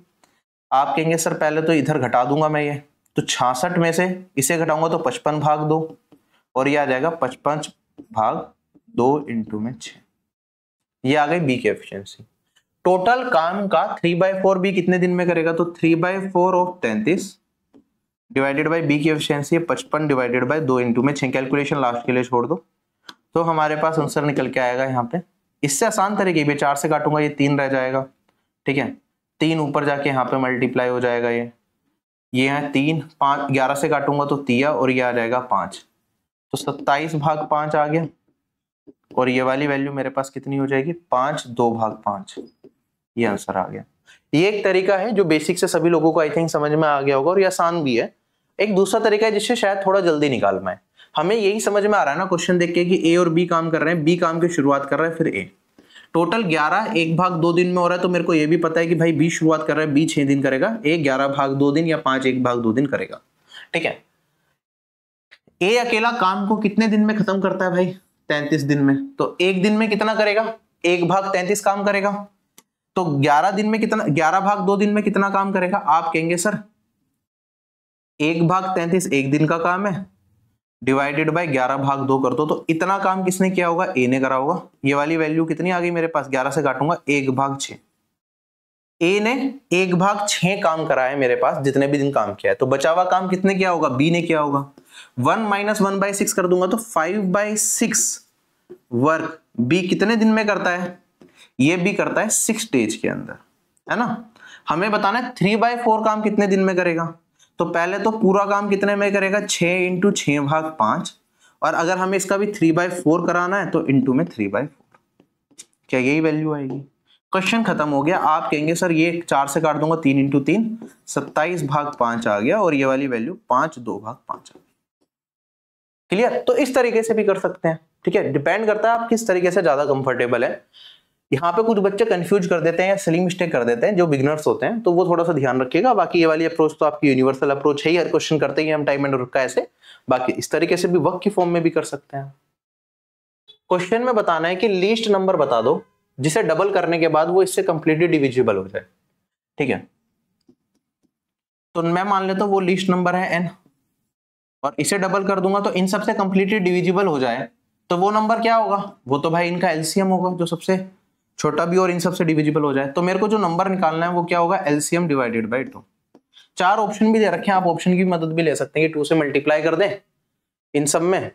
आप कहेंगे सर पहले तो इधर घटा दूंगा मैं ये, तो 66 में से इसे घटाऊंगा तो 55/2, और ये आ जाएगा 55/2 इंटू में 6। ये आ गई बी की एफिशिएंसी। टोटल काम का 3/4 बी कितने दिन में करेगा, तो 3/4 ऑफ 33 डिवाइडेड बाई बी की एफिशिएंसी है 55 डिवाइडेड बाई 2 इंटू में 6। कैलकुलेशन लास्ट के लिए छोड़ दो, तो हमारे पास आंसर निकल के आएगा यहाँ पे। इससे आसान तरीके भी, 4 से काटूंगा ये 3 रह जाएगा। ठीक है, 3 ऊपर जाके यहाँ पे मल्टीप्लाई हो जाएगा, ये है 3, 5 11 से काटूंगा तो 3, और ये आ जाएगा 5, तो 27/5 आ गया। और ये वाली वैल्यू मेरे पास कितनी हो जाएगी, 5 2/5। ये आंसर आ गया। ये एक तरीका है जो बेसिक से सभी लोगों को आई थिंक समझ में आ गया होगा, और ये आसान भी है। एक दूसरा तरीका है जिससे शायद थोड़ा जल्दी निकालना है। हमें यही समझ में आ रहा है ना क्वेश्चन देख के कि ए और बी काम कर रहे हैं, बी काम की शुरुआत कर रहा है, फिर ए। टोटल 11 1/2 दिन में हो रहा है, तो मेरे को ये भी पता है कि भाई बी शुरुआत कर रहा है, बी 6 दिन करेगा, ए 11/2 दिन या 5 1/2 दिन करेगा। ठीक है, ए अकेला काम को कितने दिन में खत्म करता है भाई, 33 दिन में। तो एक दिन में कितना करेगा, 1/33 काम करेगा। तो 11 दिन में कितना, 11/2 दिन में कितना काम करेगा। आप कहेंगे सर 1/33 एक दिन का काम है, डिवाइडेड बाय 11/2 कर दो, तो इतना काम किसने किया होगा, ए ने करा होगा। ये वाली वैल्यू कितनी आ गई मेरे पास, 11 से काटूंगा 1/6। ए ने 1/6 काम करा है मेरे पास, जितने भी दिन काम किया है। तो बचा हुआ काम कितने किया होगा, बी ने किया होगा। 1 - 1/6 कर दूंगा तो 5/6 वर्क बी कितने दिन में करता है, ये भी करता है 6 डेज के अंदर, है ना। हमें बताना है 3/4 काम कितने दिन में करेगा। तो पहले तो पूरा काम कितने में करेगा, 6 × 6/5, और अगर हमें इसका भी 3/4 कराना है तो इंटू में 3/4। क्या यही वैल्यू आएगी, क्वेश्चन खत्म हो गया। आप कहेंगे सर ये 4 से काट दूंगा, 3 × 3 27/5 आ गया, और ये वाली वैल्यू 5 2/5 आ गई। क्लियर। तो इस तरीके से भी कर सकते हैं। ठीक है, डिपेंड करता है आप किस तरीके से ज्यादा कंफर्टेबल है। यहाँ पे कुछ बच्चे कंफ्यूज कर देते हैं या सिली मिस्टेक कर देते हैं जो बिगनर्स होते हैं, तो वो थोड़ा सा ध्यान रखिएगा। बाकी ये वाली अप्रोच तो आपकी यूनिवर्सल अप्रोच है ही, हर क्वेश्चन करते ही हम टाइम एंड वर्क का ऐसे। बाकी इस तरीके से भी वर्क की फॉर्म में भी कर सकते हैं। क्वेश्चन में बताना है कि लीस्ट नंबर बता दो जिसे डबल करने के बाद वो इससे कंप्लीटली डिविजिबल हो जाए। ठीक है, तो मैं मान लेता हूं वो लीस्ट नंबर है n, और इसे डबल कर दूंगा तो इन सबसे कंप्लीटली डिविजिबल हो जाए, तो वो नंबर क्या होगा, वो तो भाई इनका एलसीएम होगा, जो सबसे छोटा भी और इन सब से डिविजिबल हो जाए, तो मेरे को जो नंबर निकालना है वो क्या होगा, एलसीएम डिवाइडेड बाय 2। 4 ऑप्शन भी दे रखे हैं, आप ऑप्शन की मदद भी ले सकते हैं कि 2 से मल्टीप्लाई कर दें इन सब में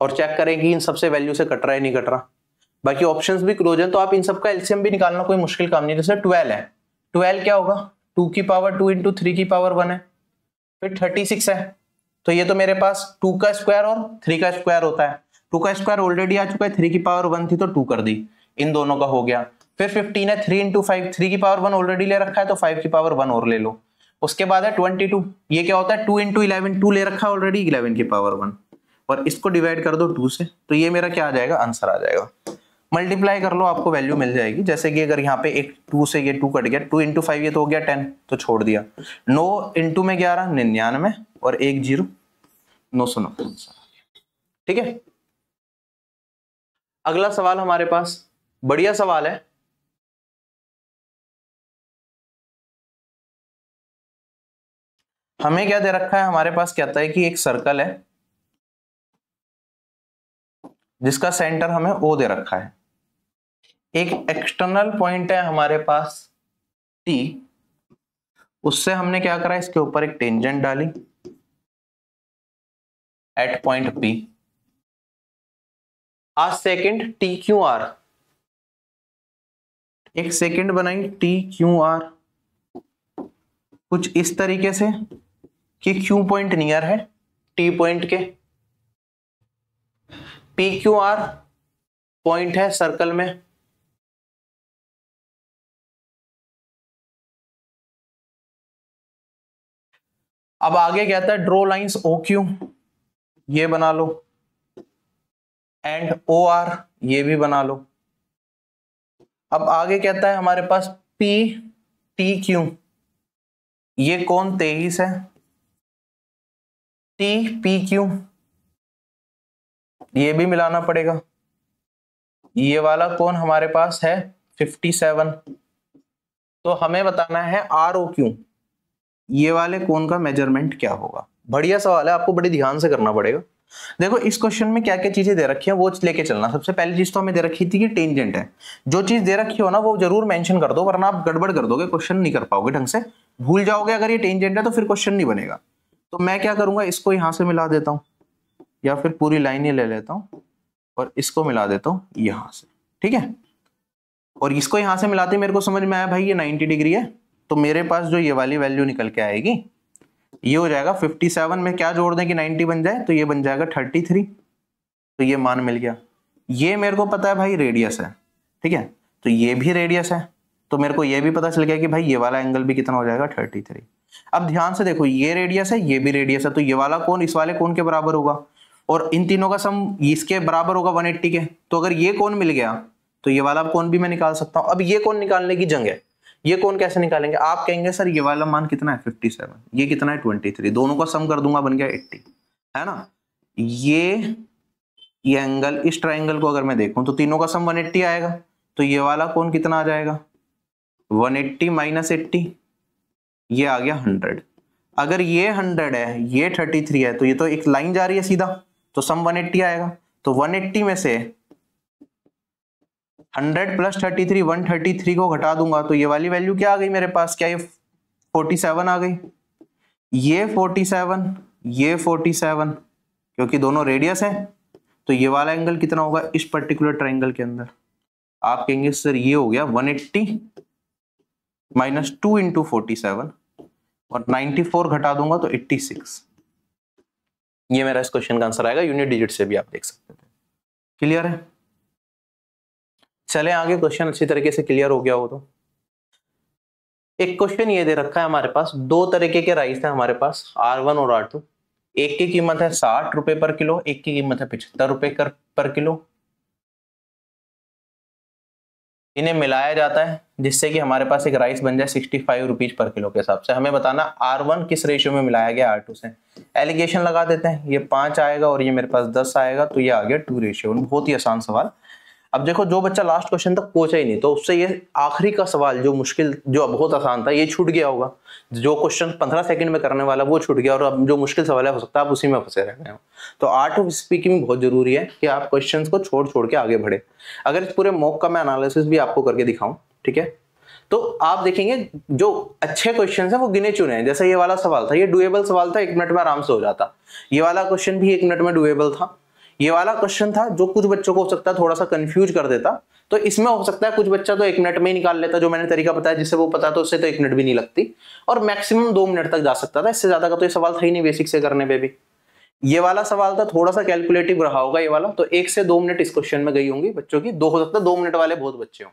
और चेक करें कि इन सब से वैल्यू से कट रहा है नहीं कट रहा। बाकी ऑप्शंस भी क्लोज हैं तो आप इन सब का एलसीएम भी निकालना कोई मुश्किल काम नहीं। जैसे 12 है, 12 क्या होगा, 2 की पावर 2 इंटू 3 की पावर 1 है, फिर 36 है, तो ये तो मेरे पास 2 का स्क्वायर और 3 का स्क्वायर होता है। 2 का स्क्वायर ऑलरेडी आ चुका है, 3 की पावर 1 थी तो 2 कर दी, इन दोनों का हो गया। फिर 15 है, 3 इंटू 5, 3 की पावर 1 ऑलरेडी ले रखा है तो 5 की पावर 1 और ले लो। उसके बाद है 22, ये क्या होता है 2 इंटू 11, 2 ले रखा है ऑलरेडी, 11 की पावर 1, और इसको डिवाइड कर दो 2 से, तो ये मेरा क्या आ जाएगा, आंसर आ जाएगा। मल्टीप्लाई कर लो, आपको वैल्यू मिल जाएगी। जैसे कि अगर यहाँ पे एक 2 से ये 2 कट गया, 2 इंटू 5 ये तो हो गया 10, तो छोड़ दिया। 9 इंटू में 11 99 और 1 0 999। ठीक है, अगला सवाल हमारे पास बढ़िया सवाल है। हमें क्या दे रखा है, हमारे पास कहता है कि एक सर्कल है जिसका सेंटर हमें O दे रखा है, एक एक्सटर्नल पॉइंट है हमारे पास T, उससे हमने क्या करा, इसके ऊपर एक टेंजेंट डाली एट पॉइंट P। आज सेकेंड टी क्यू आर, एक सेकेंड बनाई टी क्यू आर कुछ इस तरीके से कि Q पॉइंट नियर है T पॉइंट के, पी क्यू आर पॉइंट है सर्कल में, अब आगे कहता है ड्रॉ लाइंस ओ क्यू, ये बना लो, एंड ओ आर ये भी बना लो। अब आगे कहता है हमारे पास पी टी क्यू, ये कौन 23 है, टी पी क्यू ये भी मिलाना पड़ेगा, ये वाला कौन हमारे पास है 57, तो हमें बताना है आर ओ क्यू, ये वाले कौन का मेजरमेंट क्या होगा। बढ़िया सवाल है, आपको बड़े ध्यान से करना पड़ेगा। देखो इस क्वेश्चन में क्या क्या चीजें दे रखी हैं वो लेके चलना। सबसे पहली चीज तो हमें दे रखी थी कि टेंजेंट है, जो चीज दे रखी हो ना वो जरूर मेंशन कर दो, वरना आप गड़बड़ कर दोगे, क्वेश्चन नहीं कर पाओगे ढंग से, भूल जाओगे। अगर ये टेंजेंट है तो फिर क्वेश्चन नहीं बनेगा। तो मैं क्या करूंगा, इसको यहां से मिला देता हूं, या फिर पूरी लाइन ही ले लेता हूं और इसको मिला देता हूं यहां से, ठीक है। और इसको यहां से मिलाते मेरे को समझ में आया भाई ये 90 डिग्री है, तो मेरे पास जो ये वाली वैल्यू निकल के आएगी ये हो जाएगा 57 में क्या जोड़ दें कि 90 बन जाए, तो ये बन जाएगा 33, तो ये मान मिल गया। ये मेरे को पता है भाई रेडियस है, ठीक है, तो ये भी रेडियस है, तो मेरे को ये भी पता चल गया कि भाई ये वाला एंगल भी कितना हो जाएगा 33। अब ध्यान से देखो, ये रेडियस है ये भी रेडियस है, तो ये वाला कोण इस वाले कोण के बराबर होगा, और इन तीनों का सम इसके बराबर होगा 180 के। तो अगर ये कोण मिल गया तो ये वाला कोण भी मैं निकाल सकता हूं। अब ये कोण निकालने की जंग है, ये कोण कैसे निकालेंगे, आप कहेंगे सर ये वाला मान कितना है 57, ये कितना है 23, दोनों का सम कर दूंगा बन गया 80, है ना। ये एंगल इस ट्राइंगल को अगर मैं देखूं तो तीनों का सम 180 आएगा, तो ये वाला कोण कितना आ जाएगा 180 माइनस 80, ये आ गया 100। अगर ये 100 है ये 33 है, तो ये तो एक लाइन जा रही है सीधा, तो सम 180 आएगा। तो 180 में से 100 प्लस 33 133 को घटा दूंगा, तो ये वाली वैल्यू क्या आ गई मेरे पास, क्या ये 47 आ गई, ये 47 ये 47, क्योंकि दोनों रेडियस है, तो ये वाला एंगल कितना होगा इस पर्टिकुलर ट्राइंगल के अंदर। आप कहेंगे सर ये हो गया 180 माइनस 2 इंटू 47 और 94 घटा दूंगा तो 86। ये मेरा इस क्वेश्चन का आंसर आएगा, यूनिट डिजिट से भी आप देख सकते थे। क्लियर है, चले आगे, क्वेश्चन अच्छी तरीके से क्लियर हो गया हो तो। एक क्वेश्चन ये दे रखा है हमारे पास, दो तरीके के राइस है हमारे पास R1 और R2, एक की कीमत है 60 रुपए पर किलो, एक की कीमत है 75 रुपए पर किलो। इन्हें मिलाया जाता है जिससे कि हमारे पास एक राइस बन जाए 65 रुपीज पर किलो के हिसाब से। हमें बताना R1 किस रेशियो में मिलाया गया R2 से। एलिगेशन लगा देते हैं, ये 5 आएगा और ये मेरे पास 10 आएगा, तो ये आ गया 2 रेशियो। बहुत ही आसान सवाल। अब देखो जो बच्चा लास्ट क्वेश्चन तक पहुंचा ही नहीं तो उससे ये आखिरी का सवाल जो मुश्किल, जो बहुत आसान था, ये छूट गया होगा। जो क्वेश्चन 15 सेकंड में करने वाला वो छूट गया, और अब जो मुश्किल सवाल है हो सकता है आप उसी में फंसे रह गए हो। तो आर्ट ऑफ स्पीकिंग बहुत जरूरी है कि आप क्वेश्चंस को छोड़ छोड़ के आगे बढ़े। अगर इस पूरे मॉक का मैं एनालिसिस भी आपको करके दिखाऊं, ठीक है, तो आप देखेंगे जो अच्छे क्वेश्चन है वो गिने चुने हैं। जैसे ये वाला सवाल था, ये डुएबल सवाल था, 1 मिनट में आराम से हो जाता। ये वाला क्वेश्चन भी 1 मिनट में डुएबल था। ये वाला क्वेश्चन था जो कुछ बच्चों को हो सकता है थोड़ा सा कंफ्यूज कर देता, तो इसमें हो सकता है कुछ बच्चा तो 1 मिनट में ही निकाल लेता, जो मैंने तरीका बताया जिससे वो पता, तो उससे तो 1 मिनट भी नहीं लगती, और मैक्सिमम 2 मिनट तक जा सकता था। इससे ज्यादा का तो ये सवाल था ही नहीं बेसिक से करने पे भी। ये वाला सवाल था थोड़ा सा कैलकुलेटिव रहा होगा ये वाला, तो 1 से 2 मिनट इस क्वेश्चन में गई होंगी बच्चों की। हो सकता है 2 मिनट वाले बहुत बच्चे हों,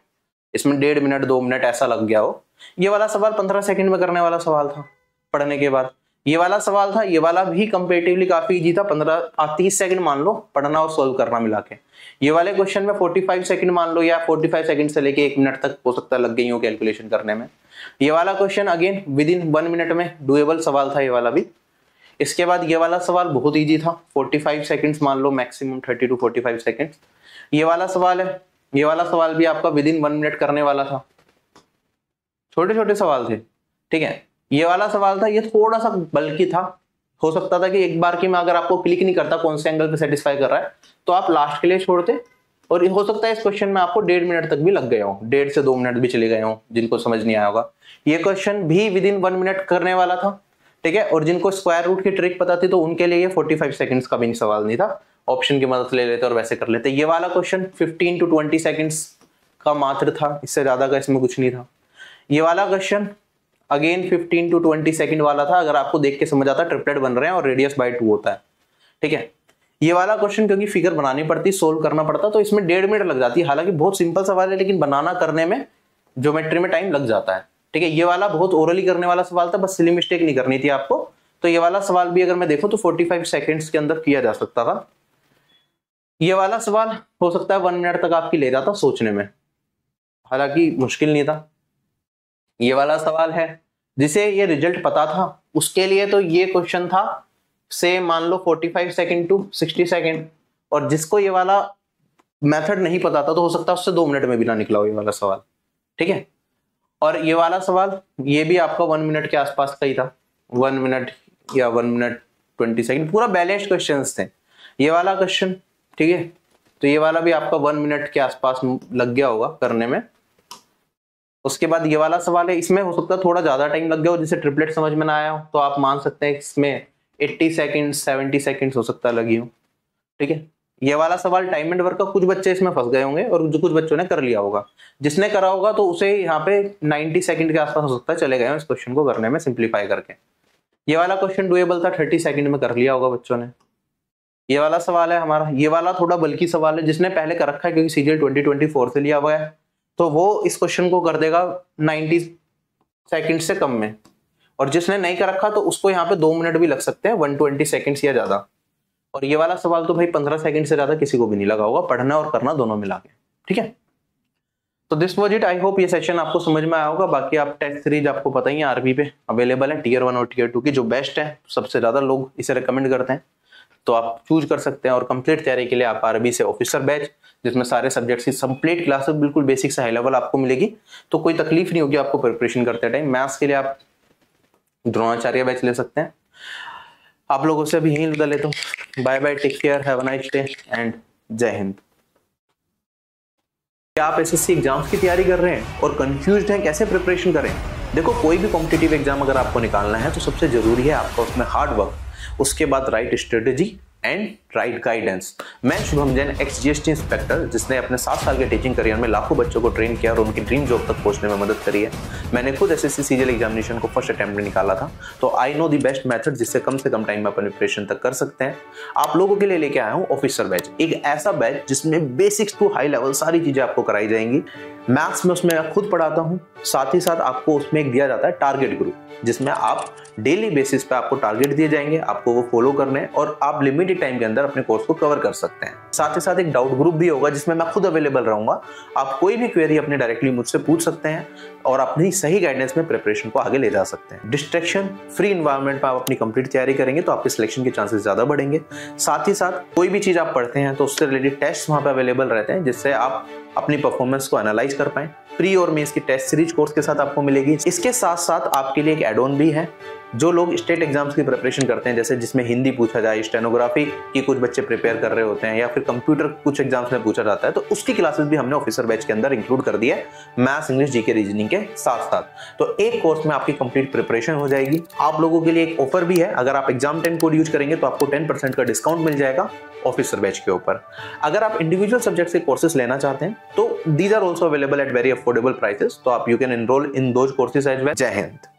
इसमें 1.5 मिनट 2 मिनट ऐसा लग गया हो। ये वाला सवाल 15 सेकंड में करने वाला सवाल था पढ़ने के बाद। ये वाला सवाल था, ये वाला भी कंपैरेटिवली काफी इजी था, 30 सेकंड मान लो पढ़ना और सॉल्व करना मिला के। ये वाले क्वेश्चन में 45 सेकंड मान लो, या 45 सेकंड से लेके 1 मिनट तक हो सकता है लग गई हो कैलकुलेशन करने में। ये वाला question again with in 1 minute में डुएबल सवाल था ये वाला भी। इसके बाद ये वाला सवाल बहुत ईजी था, 45 सेकंड्स मान लो, मैक्सिमम 30 to 45 सेकंड्स। ये वाला सवाल है, ये वाला सवाल भी आपका विद इन 1 मिनट करने वाला था। छोटे छोटे सवाल थे, ठीक है। ये वाला सवाल था, ये थोड़ा सा बल्कि था, हो सकता था कि एक बार की में अगर आपको क्लिक नहीं करता कौन से एंगल पे सेटिस्फाई कर रहा है तो आप लास्ट के लिए छोड़ते, और हो सकता है इस क्वेश्चन में आपको 1.5 मिनट तक भी लग गए हो, 1.5 से 2 मिनट भी चले गए हो जिनको समझ नहीं आया होगा। ये क्वेश्चन भी विद इन 1 मिनट करने वाला था, ठीक है। और जिनको स्क्वायर रूट की ट्रिक पता थी तो उनके लिए ये 45 सेकंड्स का भी सवाल नहीं था, ऑप्शन की मदद ले लेते और वैसे कर लेते। ये वाला क्वेश्चन 15 to 20 सेकंड्स का मात्र था, इससे ज्यादा का इसमें कुछ नहीं था। ये वाला क्वेश्चन अगेन 15 to 20 सेकंड वाला था, अगर आपको देख के समझ आता, ट्रिपलेट बन रहे हैं और रेडियस बाय 2 होता है, ठीक है। ये वाला क्वेश्चन क्योंकि फिगर बनानी पड़ती, सोल्व करना पड़ता, तो इसमें 1.5 मिनट लग जाती है। हालांकि बहुत सिंपल सवाल है लेकिन बनाना करने में ज्योमेट्री में टाइम लग जाता है, ठीक है। ये वाला बहुत ओरली करने वाला सवाल था, बस सिली मिस्टेक नहीं करनी थी आपको। तो ये वाला सवाल भी अगर मैं देखूं तो 45 सेकंड्स के अंदर किया जा सकता था। ये वाला सवाल हो सकता है 1 मिनट तक आपकी ले जाता सोचने में, हालांकि मुश्किल नहीं था। ये वाला सवाल है जिसे ये रिजल्ट पता था, उसके लिए तो ये क्वेश्चन था से मान लो 45 सेकंड टू 60 सेकंड, और जिसको ये वाला मेथड नहीं पता था तो हो सकता है उससे 2 मिनट में भी ना निकला हो ये वाला सवाल, ठीक है। और ये वाला सवाल ये भी आपका 1 मिनट के आसपास का ही था, 1 मिनट या 1 मिनट 20 सेकंड, पूरा बैलेंस्ड क्वेश्चंस थे ये वाला क्वेश्चन, ठीक है। तो ये वाला भी आपका 1 मिनट के आसपास लग गया होगा करने में। उसके बाद ये वाला सवाल है, इसमें हो सकता है थोड़ा ज्यादा टाइम लग गया हो, जिसे ट्रिपलेट समझ में ना आया हो, तो आप मान सकते हैं इसमें 80 सेकंड 70 सेकंड हो सकता है लगी हो, ठीक है। ये वाला सवाल टाइम एंड वर्क का, कुछ बच्चे इसमें फंस गए होंगे और जो कुछ बच्चों ने कर लिया होगा, जिसने करा होगा तो उसे यहाँ पे 90 सेकंड के आसपास हो सकता है चले गए हो इस क्वेश्चन को करने में सिंप्लीफाई करके। ये वाला क्वेश्चन डुएबल था, 30 सेकंड में कर लिया होगा बच्चों ने। ये वाला सवाल है हमारा, ये वाला थोड़ा बल्कि सवाल है, जिसने पहले कर रखा है क्योंकि सीजीएल 2024 से लिया हुआ है, तो वो इस क्वेश्चन को कर देगा 90 सेकंड से कम में, और जिसने नहीं कर रखा तो उसको यहाँ पे 2 मिनट भी लग सकते हैं, 120 सेकंड्स या ज्यादा। और ये वाला सवाल तो भाई 15 सेकंड से ज्यादा किसी को भी नहीं लगा होगा, पढ़ना और करना दोनों मिला के, ठीक है। तो this was it, I hope ये सेशन आपको समझ में आया होगा। बाकी आप टेस्ट सीरीज आपको पता ही है आरबी पे अवेलेबल है, टियर 1 और टियर 2 की, जो बेस्ट है, सबसे ज्यादा लोग इसे रिकमेंड करते हैं, तो आप चूज कर सकते हैं। और कंप्लीट तैयारी के लिए आप आरबी से ऑफिसर बैच, जिसमें सारे सब्जेक्ट्स की कंप्लीट क्लासेस बिल्कुल बेसिक से हाई लेवल आपको मिलेगी, तो कोई तकलीफ नहीं होगी आपको प्रिपरेशन करते टाइम। मैथ्स के लिए आप द्रोणाचार्य बैच ले सकते हैं। आप लोगों से अभी यहीं विदा लेता हूँ, bye bye, take care, have a nice day and Jai Hind. क्या आप एसएससी एग्जाम्स की तैयारी कर रहे हैं और कंफ्यूज्ड हैं कैसे प्रिपरेशन करें? देखो, कोई भी कॉम्पिटिटिव एग्जाम अगर आपको निकालना है तो सबसे जरूरी है आपका उसमें हार्ड वर्क, उसके बाद right strategy and right guidance. मैं Shubham Jain, ex GST inspector, जिसने अपने 7 साल के टीचिंग करियर में लाखों बच्चों को ट्रेन किया और उनकी ड्रीम जॉब तक पहुंचने में मदद करी है। मैंने खुद एसएससी सीजीएल एग्जामिनेशन को फर्स्ट अटेम्प्ट में निकाला था, तो I know the best method जिससे कम से कम टाइम में अपन प्रिपरेशन तक कर सकते हैं। आप लोगों के लिए लेके आया हूँ ऑफिसर बैच, एक ऐसा बैच जिसमें बेसिक्स टू हाई लेवल सारी चीजें आपको कराई जाएंगी। मैथ्स में उसमें मैं खुद पढ़ाता हूँ, साथ ही साथ आपको उसमें एक दिया जाता है टारगेट ग्रुप। जिसमें आप डेली बेसिस पे आपको टारगेट दिए जाएंगे, आपको वो फॉलो करने हैं और आप लिमिटेड टाइम के अंदर अपने कोर्स को कवर कर सकते हैं। साथ ही साथ एक डाउट ग्रुप भी होगा जिसमें मैं खुद अवेलेबल रहूंगा। आप कोई भी क्वेरी अपने डायरेक्टली मुझसे पूछ सकते हैं और अपनी सही गाइडेंस में प्रिपरेशन को आगे ले जा सकते हैं। डिस्ट्रैक्शन फ्री एनवायरनमेंट में आप अपनी कंप्लीट तैयारी करेंगे तो आपके सिलेक्शन के चांसेस ज्यादा बढ़ेंगे। साथ ही साथ कोई भी चीज आप पढ़ते हैं तो उससे रिलेटेड टेस्ट वहां पे अवेलेबल रहते हैं, जिससे आप अपनी परफॉर्मेंस को एनालाइज कर पाएं। प्री और मेंस की टेस्ट सीरीज कोर्स के साथ आपको मिलेगी। इसके साथ साथ आपके लिए एक एड ऑन भी है। जो लोग स्टेट एग्जाम्स की प्रिपरेशन करते हैं, जैसे जिसमें हिंदी पूछा जाए, स्टेनोग्राफी की कुछ बच्चे प्रिपेयर कर रहे होते हैं या फिर कंप्यूटर कुछ एग्जाम्स में पूछा जाता है, तो उसकी क्लासेस भी हमने ऑफिसर बैच के अंदर इंक्लूड कर दी है, मैथ्स, इंग्लिश, जीके, रीजनिंग के साथ साथ। तो एक कोर्स में आपकी कंप्लीट प्रिपरेशन हो जाएगी। आप लोगों के लिए एक ऑफर भी है, अगर आप एग्जाम 10 कोड यूज करेंगे तो आपको 10% का डिस्काउंट मिल जाएगा ऑफिसर बैच के ऊपर। अगर आप इंडिविजुअल सब्जेक्ट्स के कोर्सेज लेना चाहते हैं तो these are also available at very affordable prices, तो आप you can enrol in those courses as well. Jai Hind.